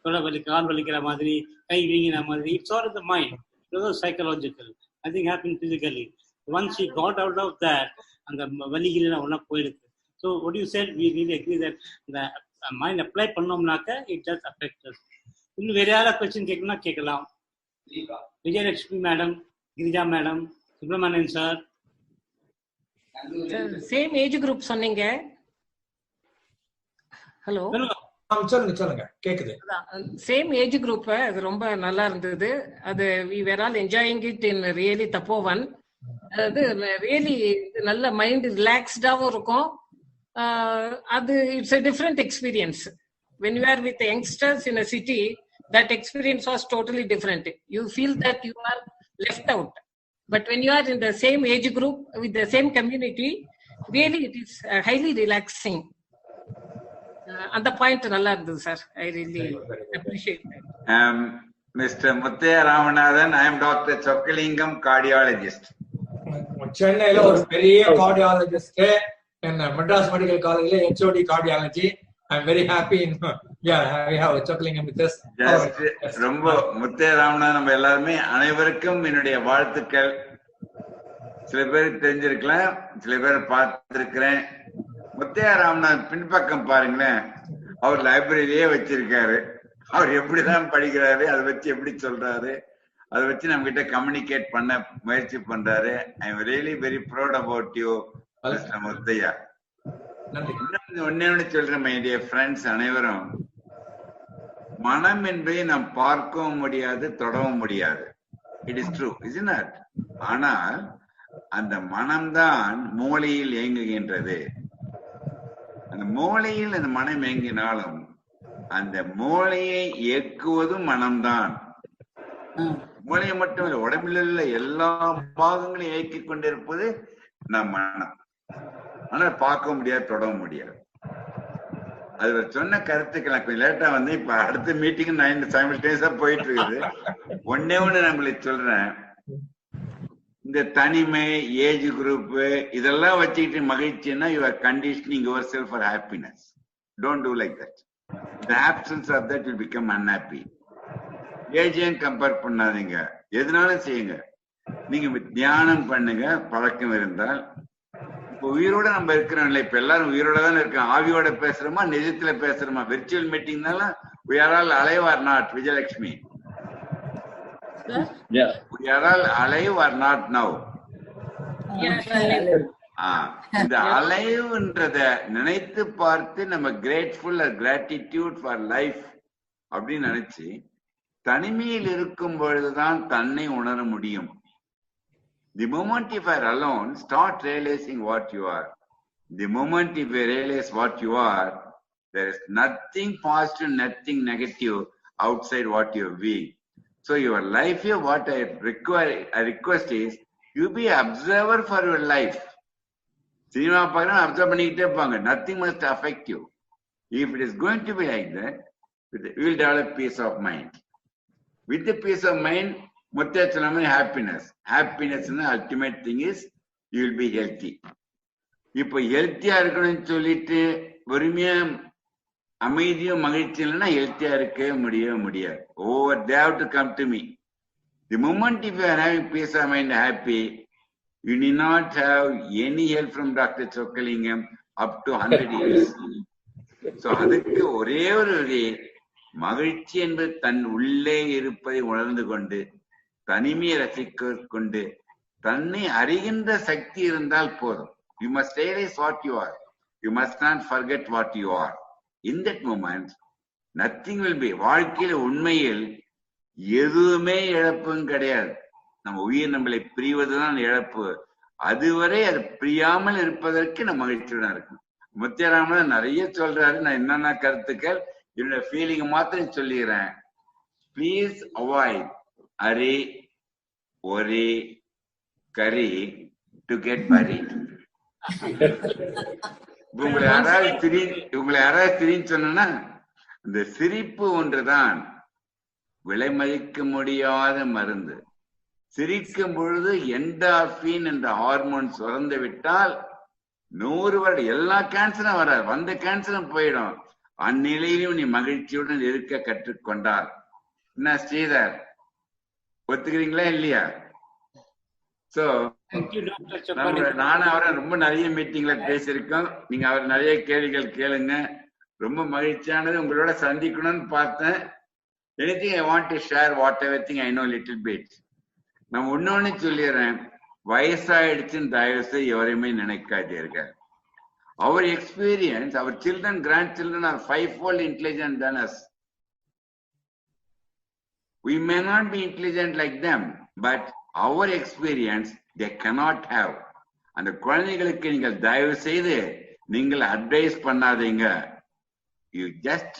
தொலை வலி, கால் வலிக்கிற மாதிரி, கை வீங்கின மாதிரி. It's all in the mind. It was psychological. Nothing happened physically. Once she got out of that, and the valigal ona poidukku. So what you said, we really agree that the mind apply pannomnaka, it does affect us. இன்னும் வேற யாரா question கேட்கணும்னா கேட்கலாம். Vijayalakshmi madam, Girija madam, Subramanian sir. Same age group சொன்னீங்க. Hello, சொல்லுங்க கேக்குது. Same age group, அது ரொம்ப நல்லா இருந்தது. அது we were all enjoying it in really தப்போவன். அது ரியலி நல்ல மைண்ட் ரிலாக்ஸ்டாவும் இருக்கும். அது it's a different experience. When you are with youngsters in a city, that experience was totally different. You feel that you are left out. But when you are in the same age group with the same community, really it is highly relaxing. And the point nalla irundhu sir. I really appreciate that. Mr. Muthaiya Ramanathan, I am Dr. Chokkalingam, cardiologist. சென்னையில ஒரு பெரிய cardiologist, என்ன Madras medical காலேஜ்ல HOD cardiology. I'm very happy in we have Chokkalingam with us. ரொம்ப முத்தையா ராமநாதன் நம்ம எல்லாருமே அனைவருக்கும் என்னுடைய வாழ்த்துக்கள். சில பேருக்கு தெரிஞ்சிருக்கலாம், சில பேர் பார்த்திருக்கிறேன். முத்தையா ராமநாதன் பின்பக்கம் பாருங்களேன், அவர் லைப்ரரியிலேயே வச்சிருக்காரு. அவர் எப்படிதான் படிக்கிறாரு, அதை வச்சு எப்படி சொல்றாரு, அதை வச்சு நம்ம கிட்ட கம்யூனிகேட் பண்ண முயற்சி பண்றாரு. I am really very proud about you mister Muthaiya. ஒன்னே சொல்றேன் மை டியர் ஃப்ரெண்ட்ஸ் அனைவரும், மனம் என்பதை நாம் பார்க்கவும் முடியாது, தொடவும் முடியாது. It is true, is not? ஆனால் அந்த மனம்தான் மூளையில் இயங்குகின்றது. அந்த மூளையில் அந்த மனம் இயங்கினாலும் அந்த மூளையை இயக்குவதும் மனம்தான். மூளையை மட்டும் இல்லை, உடம்பில் உள்ள எல்லா பாகங்களையும் இயக்கி கொண்டிருப்பது நம் மனம். ஆனால் பார்க்க முடியாது, தொடவும் முடியாது. அது சொன்ன கருத்துக்கள் கொஞ்சம் லேட்டா வந்து இப்ப அடுத்த மீட்டிங் 9 சைமல்டேனியஸா போயிட்டு இருக்குது. ஒன்னே ஒண்ணு நம்மளுக்கு சொல்றேன், இந்த தனிமை, ஏஜ் குரூப் இதெல்லாம் வச்சுக்கிட்டு மகிழ்ச்சின்னா you are conditioning yourself for happiness. Don't do like that. The absence of that will become unhappy. ஏஜையும் கம்பேர் பண்ணாதீங்க, எதுனாலும் செய்யுங்க. நீங்க தியானம் பண்ணுங்க, பழக்கம் இருந்தால். இப்போ உயிரோட நம்ம இருக்கிறோம் இல்லை, இப்ப எல்லாரும் உயிரோட தானே இருக்கோம். ஆவியோட பேசுறோமா, நிஜத்துல பேசுறோமா? விர்ச்சுவல் மீட்டிங்னால we are all alive or not, Vijayalakshmi? Yeah. We are all alive or not now? இந்த அலைவ்ன்றத நினைத்து பார்த்து நம்ம grateful or gratitude for life அப்படின்னு நினைச்சு தனிமையில் இருக்கும் பொழுதுதான் தன்னை உணர முடியும். The moment if you are alone, start realizing what you are. The moment if you realize what you are, there is nothing positive, nothing negative outside what you are being. So your life here, what I request is, you be observer for your life. Cinema pagram observe பண்ணிக்கிட்டே இருப்பாங்க. Nothing must affect you. If it is going to be like that, you will develop peace of mind. With the peace of mind, Muthaiya சொல்லாம happiness. Happiness ultimate thing is you will be healthy. இப்போ ஹெல்த்தியா இருக்கணும்னு சொல்லிட்டு பொறுமையா அமைதியும் மகிழ்ச்சி இல்லைன்னா ஹெல்த்தியா இருக்கவே முடியாது. They have to come to me. The moment if you are having peace of mind, happy, you need not have any help from Dr. Chokkalingam up to 100 years. So அதுக்கு ஒரே ஒரு மகிழ்ச்சி என்பது தன் உள்ளே இருப்பதை உணர்ந்து கொண்டு தனிமையை ரசிக்க கொண்டு தன்னை அறிகின்ற சக்தி இருந்தால் போதும். You must realize what you are. You must not forget what you are. In that moment, nothing will be. வாழ்க்கையில் உண்மையில் எதுவுமே இழப்பும் கிடையாது. நம்ம உயிர் நம்மளை பிரிவதுதான் இழப்பு. அதுவரை அது பிரியாமல் இருப்பதற்கு நம்ம மகிழ்ச்சியுடன் இருக்கும். முத்தையா ராமநாதன் நிறைய சொல்றாரு. நான் என்னென்ன கருத்துக்கள் என்னோட ஃபீலிங் மாத்திரம் சொல்லிடுறேன். ப்ளீஸ் அவாய்ட் அரே ஒரே கரி டு கெட் பரீட். உங்களை யாராவது திரின்னு சொன்னா இந்த சிரிப்பு ஒன்றுதான் விலை மதிக்க முடியாத மருந்து. சிரிக்கும் பொழுது என்டார்பின் என்ற ஹார்மோன் சுரந்து விட்டால் 100 வருடம் எல்லா கேன்சரும் வராது, வந்த கேன்சரும் போயிடும். அந்நிலையிலும் நீ மகிழ்ச்சியுடன் இருக்க கற்றுக்கொண்டால் என்ன ஸ்ரீதர், ஒத்துக்கிறீங்களா இல்லையா? சோ நானும் அவரை ரொம்ப நிறைய மீட்டிங்ல பேசியிருக்கோம். நீங்க அவர் நிறைய கேள்விகள் கேளுங்க. ரொம்ப மகிழ்ச்சியானது. உங்களோட சந்திக்கணும்னு பார்த்தேன். anything I want to share, whatever thing I know little bit. நான் ஒன்னொன்னு சொல்லிடுறேன், வயசாயிடுச்சுன்னு தயவு செய்து எவரையுமே நினைக்காதீர்கள். Our experience, our children, grandchildren are fivefold intelligent than us. We may not be intelligent like them, but our experience they cannot have. அந்த குழந்தைகளுக்கு நீங்கள் தயவு செய்து நீங்கள் அட்வைஸ் பண்ணாதீங்க. You just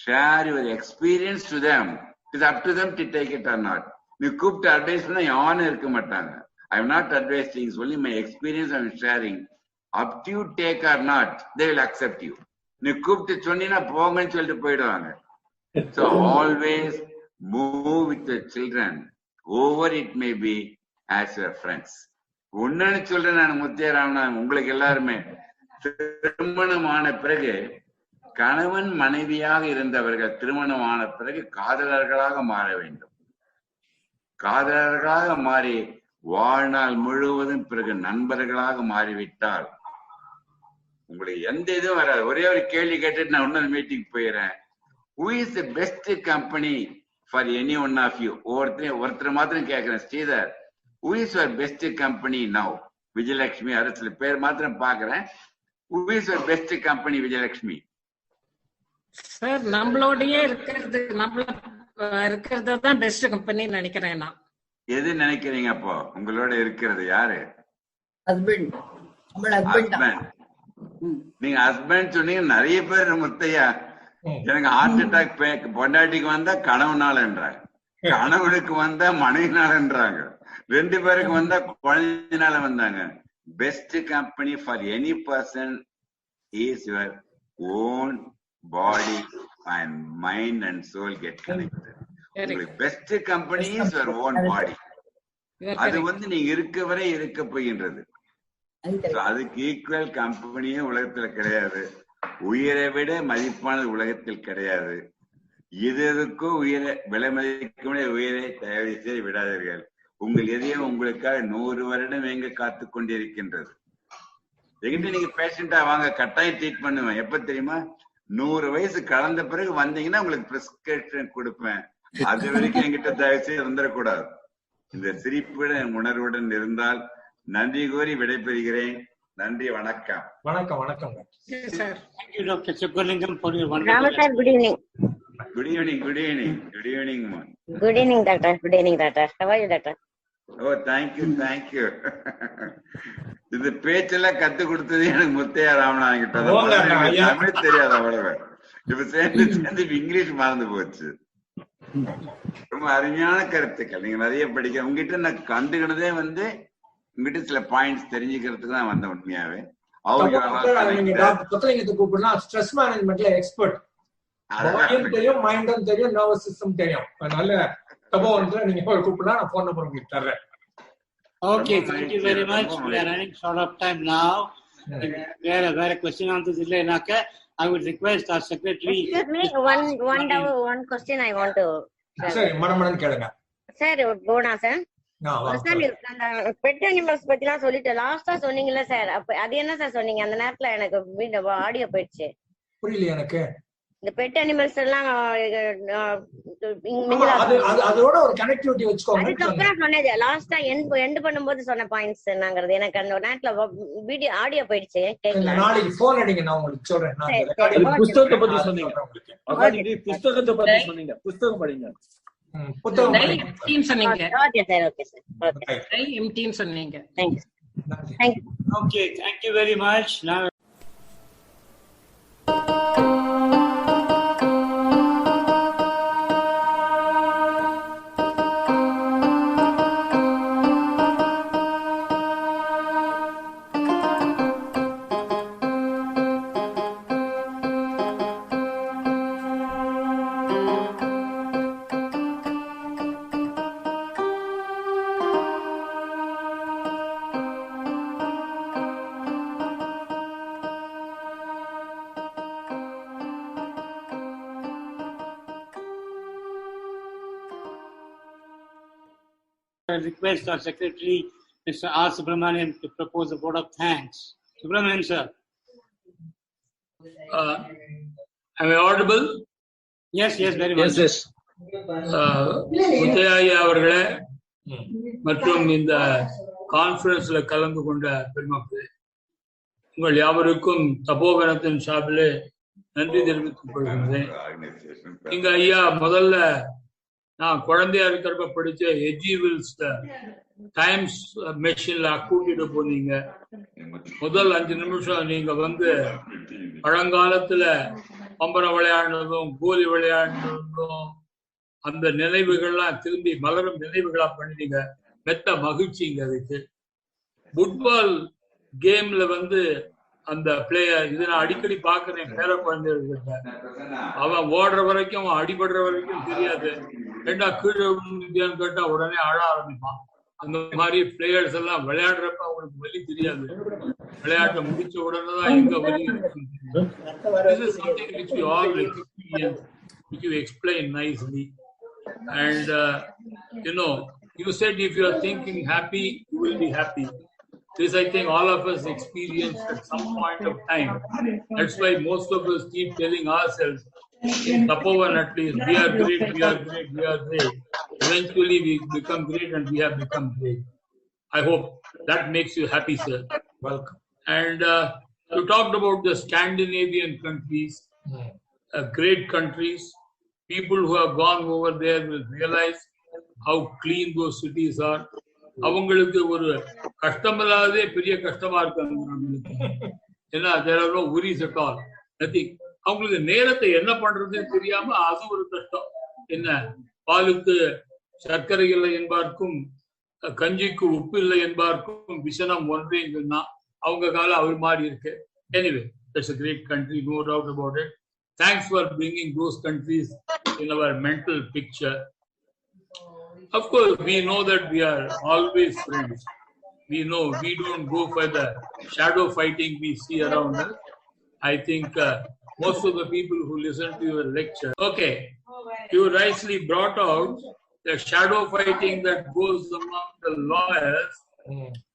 share your experience to them. It is up to them to take it or not. நீ கூப்பிட்டு advice பண்ணா யாரும் இருக்க மாட்டாங்க. I am not advising, it's only my experience I am sharing. Up to you take or not, they will accept you. நீ கூப்பிட்டு சொன்னீங்கன்னா போங்கன்னு சொல்லிட்டு போயிடுவாங்க. So always move with the children, over it may be as your friends. ஒன்னு சொல்றேன் நான் முத்தியராமன், உங்களுக்கு எல்லாருமே திருமணமான பிறகு கணவன் மனைவியாக இருந்தவர்கள் திருமணமான பிறகு காதலர்களாக மாற வேண்டும். காதலர்களாக மாறி வாழ்நாள் முழுவதும் பிறகு நண்பர்களாக மாறிவிட்டால் உங்களுக்கு எந்த இதுவும் வராது. ஒரே ஒரு கேள்வி கேட்டுட்டு நான் இன்னொரு மீட்டிங் போயிடுறேன். Who is the best company for any one of you? ஒருத்தர் மாத்திரம் கேட்கிறேன். Sridhar, who is your best company now? Vijayalakshmi, அரசு பேர் மாத்திரம் பாக்குறேன். Who is your best company, Vijayalakshmi? Sir, நம்மளோடயே இருக்கிறது தான் பெஸ்ட் கம்பெனின்னு நினைக்கிறேன் நான். எது நினைக்கிறீங்க அப்போ? உங்களோட இருக்கிறது யாரு? ஹஸ்பண்ட். நீங்க ஹஸ்பண்ட் சொன்னீங்க. நிறைய பேர் முத்தையா எனக்கு ஹார்ட் அட்டாக் பொண்டாட்டிக்கு வந்தா கணவனாலன்றாங்க, கணவனுக்கு வந்தா மனைவினாலன்றாங்க, 2 பேருக்கு வந்தா குழந்தைனால வந்தாங்க. Best company for any person is your own body and mind and soul get connected. உங்களுக்கு best company is your own body. அது நீங்க இருக்க வரை இருக்க போகின்றது. அதுக்கு ஈக்குவல் கம்பெனியே உலகத்துல கிடையாது. உயிரை விட மதிப்பானது உலகத்தில் கிடையாது. எதுக்கோ உயிரை விலை மதிக்க உயிரை தயவு செய்து விடாதீர்கள். உங்கள் எதையும் உங்களுக்காக 100 வருடம் எங்க காத்து கொண்டிருக்கின்றது. எங்கிட்ட நீங்க பேஷண்டா வாங்க, கட்டாயம் ட்ரீட் பண்ணுவேன். எப்ப தெரியுமா? 100 வயசு கடந்த பிறகு வந்தீங்கன்னா உங்களுக்கு பிரிஸ்கிரிப்ஷன் கொடுப்பேன். அது வரைக்கும் என்கிட்ட தயவு செய்து வந்துடக்கூடாது. இந்த சிரிப்புடன் உணர்வுடன் இருந்தால் நன்றி கூறி விடைபெறுகிறேன். நன்றி, வணக்கம். வணக்கம். வணக்கம் sir. Thank you, Dr. Subbulingam, for your wonderful. Namaskar, good evening. Good evening, good evening, good evening, man. Good evening, doctor. Good evening, doctor. How are you, doctor? Oh, thank you, thank you. இது பேச்செல்லாம் கத்து கொடுத்தது எனக்கு முத்தையா ராமநாதன் கிட்ட. தமிழ் தெரியாது அவ்வளவு. இப்ப சேர்ந்து இங்கிலீஷ் மறந்து போச்சு. ரொம்ப அருமையான கருத்துக்கள். நீங்க நிறைய படிக்க உங்ககிட்ட நான் கண்டுகிட்டதே உங்ககிட்ட சில பாயிண்ட்ஸ் தெரிஞ்சுக்கிறதுக்கு தான் வந்த. உண்மையாவே ஸ்ட்ரெஸ் மேனேஜ்மெண்ட்ல எக்ஸ்பர்ட். தெரியும், மைண்டும் தெரியும், நர்வஸ் சிஸ்டம் தெரியும். அதனால நீங்க கூப்பிடலாம். நான் போன் நம்பர் உங்களுக்கு தர்றேன். Okay, thank you very much. We are running short of time now. Where question answers illenaka, I would request our secretary. Excuse me, one question I want to. Sir, மனமனன் கேளுங்க. Sir, போனா sir. Sir, அந்த pet animals பத்திலாம் சொல்லிட்டு லாஸ்டா சொன்னீங்கல்ல sir, அப்ப அது என்ன சார் சொன்னீங்க? அந்த நேரத்துல எனக்கு ஆடியோ போயிடுச்சு. புரியல எனக்கு. இந்த பெட் அனிமல்ஸ் எல்லாம் அதோட ஒரு கனெக்டிவிட்டி வெச்சுக்கோங்க. அதுக்கப்புறம் சொன்னது லாஸ்டா எண்ட் பண்ணும்போது சொன்ன பாயிண்ட்ஸ் என்னங்கிறது எனக்கு அந்த நேரத்துல வீடியோ ஆடியோ போயிடுச்சு, கேட்கல. நாளைக்கு ஃபோன் அடிங்க, நான் உங்களுக்கு சொல்றேன். புத்தகத்தை பத்தி சொன்னீங்க. புத்தகத்தை பத்தி சொன்னீங்க. புத்தகம் படிங்க. புத்தகம் டீம் சொன்னீங்க. Okay sir, okay sir. Okay. Team சொன்னீங்க. Thanks. Okay, thank you very much. Now I request our secretary, Mr. R. Subramanian, to propose a vote of thanks. Subramanian, sir. Am I audible? Yes, very much. Yes. Muthaiya அவர்களே மற்றும் இந்த கான்ஃபரன்ஸ்ல கலந்து கொண்ட பெருமக்களே, உங்கள் யாவருக்கும் தபோவனத்தின் சார்பிலே நன்றி தெரிவித்துக் கொள்கின்றேன். இங்க ஐயா முதல்ல நான் குழந்தையா இருக்கிறப்ப படிச்ச எஜிவில்ஸ் டைம்ஸ் மெஷின்ல கூட்டிட்டு போனீங்க. முதல் 5 நிமிஷம் நீங்க வந்து பழங்காலத்துல பம்பரம் விளையாடுனதும் கோலி விளையாடுனதும் அந்த நினைவுகள்லாம் திரும்பி மலரும் நினைவுகளா பண்ணிட்டீங்க. மெத்த மகிழ்ச்சிங்க அதுக்கு. ஃபுட்பால் கேம்ல வந்து அந்த பிளேயர் இது நான் அடிக்கடி பாக்குறேன் பேர குழந்தைகிட்ட. அவன் ஓடுற வரைக்கும் அவன் அடிபடுற வரைக்கும் தெரியாது. ரெண்டா கீழே விழுந்தியான்னு கேட்டா உடனே அழ ஆரம்பிப்பான். அந்த மாதிரி பிளேயர்ஸ் எல்லாம் விளையாடுறப்ப அவங்களுக்கு வலி தெரியாது. விளையாட்டை முடிச்ச உடனே தான் எங்க வலி இருக்குன்னு தெரியும். This is something which we all experience, which you explain nicely. And you said if you are thinking happy, you will be happy. This I think all of us experienced at some point of time. That's why most of us keep telling ourselves, in Tapovan at least, we are great, we are great, we are great. Eventually we become great and we have become great. I hope that makes you happy, sir. Welcome. And you talked about the Scandinavian countries, great countries. People who have gone over there will realize how clean those cities are. அவங்களுக்கு ஒரு கஷ்டமில்லாதே பெரிய கஷ்டமா இருக்கு. ஏன்னா there are no worries at all. Nothing. அவங்களுக்கு நேரத்தை என்ன பண்றதுன்னு தெரியாம அது ஒரு கஷ்டம். என்ன பாலுக்கு சர்க்கரை இல்லை என்பார்க்கும் கஞ்சிக்கு உப்பு இல்லை என்பார்க்கும் விஷனம் ஒன்றேன்னா அவங்க காலம் அவர் மாதிரி இருக்கு. Anyway, that's a great country, no doubt about it. Thanks for bringing those countries in our mental picture. Of course, we know that we are always friends. We know we don't go for the shadow fighting we see around us. I think most of the people who listen to your lecture, okay, you rightly brought out the shadow fighting that goes among the lawyers,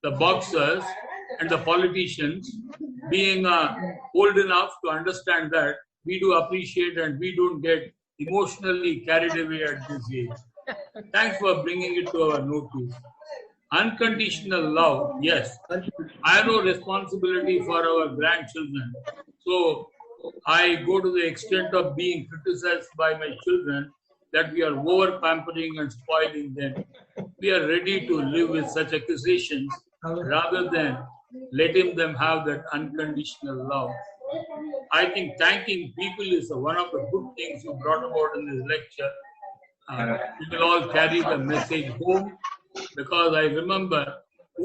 the boxers, and the politicians. Being old enough to understand that, we do appreciate and we don't get emotionally carried away at this age. Thanks for bringing it to our notice. Unconditional love, yes. I have no responsibility for our grandchildren. So I go to the extent of being criticized by my children that we are over-pampering and spoiling them. We are ready to live with such accusations rather than letting them have that unconditional love. I think thanking people is one of the good things you brought about in this lecture. We will all carry the message home, because I remember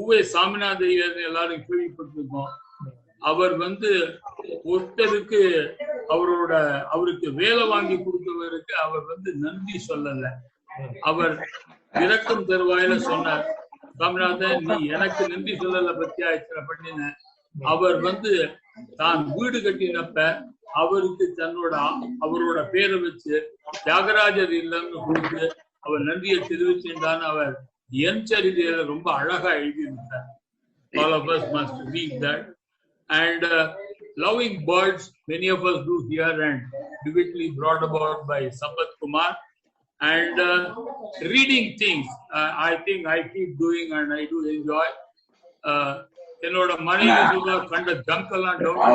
Uwe Saminathan எல்லாரும் கேள்விப்பட்டிருக்கோம். அவர் வந்து ஒருத்தருக்கு அவருக்கு வேலை வாங்கி கொடுத்தவருக்கு அவர் வந்து நன்றி சொல்லல. அவர் இரக்கம் தருவாயில சொன்னார், சாமிநாதன் நீ எனக்கு நன்றி சொல்லல பத்தியா இத்தனை பண்ணின. அவர் வந்து தான் வீடு கட்டினப்ப அவருக்கு அவரோட பேரை வச்சு தியாகராஜர் இல்லம்னு கொடுத்து அவர் நன்றியை தெரிவிச்சுட்டான்னு அவர் என் சரிதையில ரொம்ப அழகா எழுதியிருந்தார். All of us must read that. And loving birds, many of us do here and vividly brought about by Sampath Kumar. And reading things, I think I keep doing and I do enjoy. என்னோட மனைவி கண்ட junk எல்லாம் down.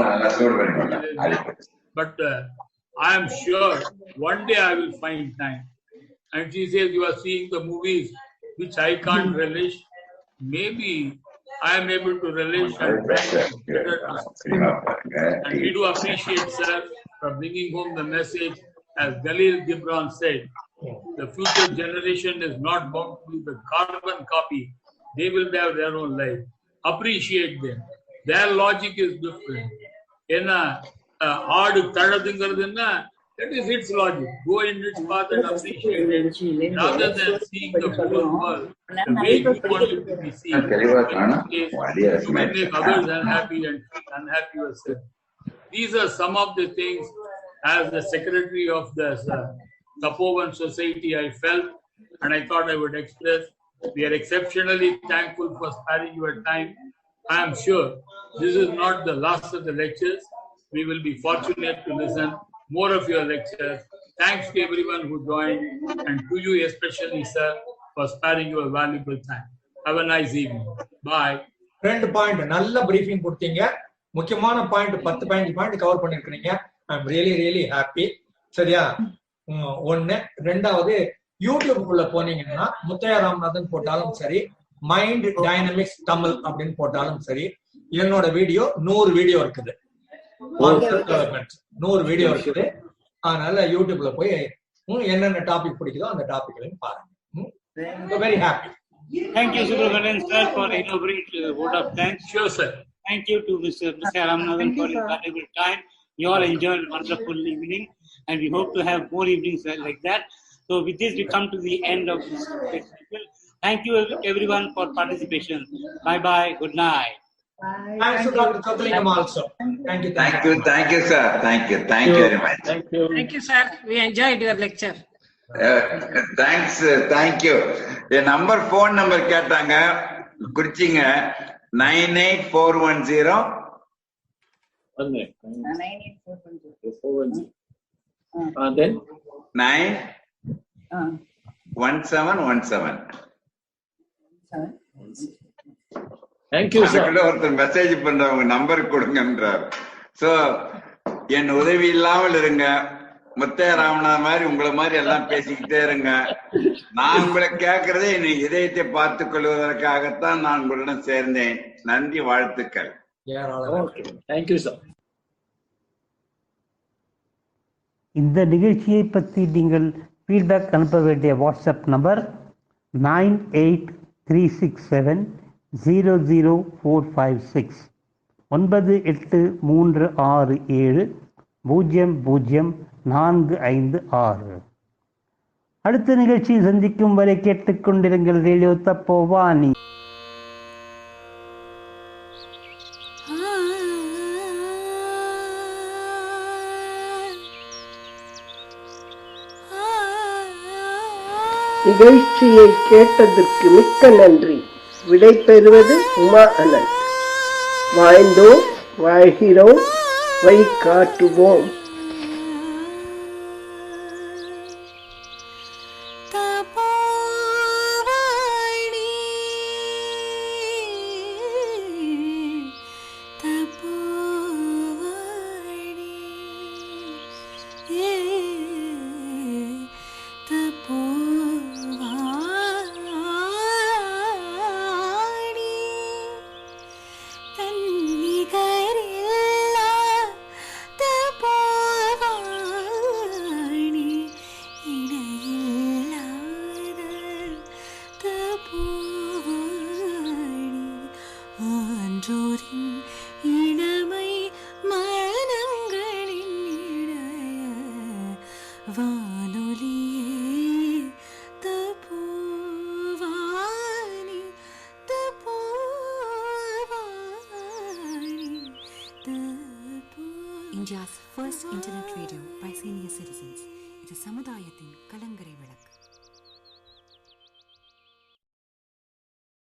But I am sure one day I will find time. And she says, you are seeing the movies which I can't relish. Maybe I am able to relish and and we do appreciate, sir, for bringing home the message. As Khalil Gibran said, the future generation is not bound to be the carbon copy. They will have their own life. Appreciate them. Their logic is different. ஆடு தழதுங்கிறதுன்னா that is its logic. Go in its path and appreciate it rather than seeing the whole world the way you want it to be seen. You may make others unhappy and unhappy yourself. These are some of the things as the secretary of the Tapovan Society I felt and I thought I would express. We are exceptionally thankful for sparing your time. I am sure this is not the last of the lectures. We will be fortunate to listen more of your lectures. Thanks to everyone who joined, and to you especially, sir, for sparing your valuable time. Have a nice evening. Bye. 2 point நல்ல briefing கொடுத்தீங்க. முக்கியமான point 10-15 point cover பண்ணிருக்கீங்க. ஐ am really happy. சரியா? ஒன்னு. ரெண்டாவது, யூடியூப்குள்ள போனீங்கன்னா முத்தையா ராமநாதன் போட்டாலும் சரி, மைண்ட் டைனமிக்ஸ் தமிழ் அப்படின்னு போட்டாலும் சரி, என்னோட வீடியோ 100 வீடியோ இருக்குது. 100 வீடியோ இருக்குது. அதனால யூடியூப்ல போய் என்னென்ன டாபிக் பிடிக்குதோ அந்த டாபிக்லையும் பாருங்க. Very happy. Thank you, Subramanian sir, for elaborate vote of thanks. Sure, sir. Thank you to Mr. Ramanathan for his valuable time. You all enjoyed a wonderful evening, and we hope to have more evenings like that. So with this, we come to the end of this festival. Thank you everyone for participation. Bye bye. Good night. Thanks to Dr. Chockalingam also. Thank you, sir. Thank you very much. Thank you, sir. We enjoyed your lecture. Thank you. N number phone number கேட்டாங்க, குறிச்சிங்க. 98410 then 91717. Thank you, sir. ஒருத்தர் message பண்றவங்க number கொடுங்கன்றார். So என் உதவி இல்லாமல் இருங்க. முத்தையா ராமநாதன் மாதிரி உங்களை மாதிரி எல்லாம் பேசிக்கிட்டே இருங்க. நான் உங்களை கேட்கறதே என் இதயத்தை பார்த்துக் கொள்வதற்காகத்தான் நான் உங்களிடம் சேர்ந்தேன். நன்றி, வாழ்த்துக்கள். Thank you, sir. இந்த நிகழ்ச்சியை பற்றி நீங்கள் ஃபீட்பேக் அனுப்ப வேண்டிய வாட்ஸ்அப் நம்பர் 9836700456 9836700456. அடுத்த நிகழ்ச்சியை சந்திக்கும் வரை கேட்டுக்கொண்டிருங்கள் ரேடியோ தப்போவானி. நிகழ்ச்சியை கேட்டதற்கு மிக்க நன்றி. விடை பெறுவது உமா அனந்த். வாழ்ந்தோம், வாழ்கிறோம், வழிகாட்டுவோம். India's first internet radio by senior citizens. இது சமுதாயத்தின் கலங்கரை விளக்கு.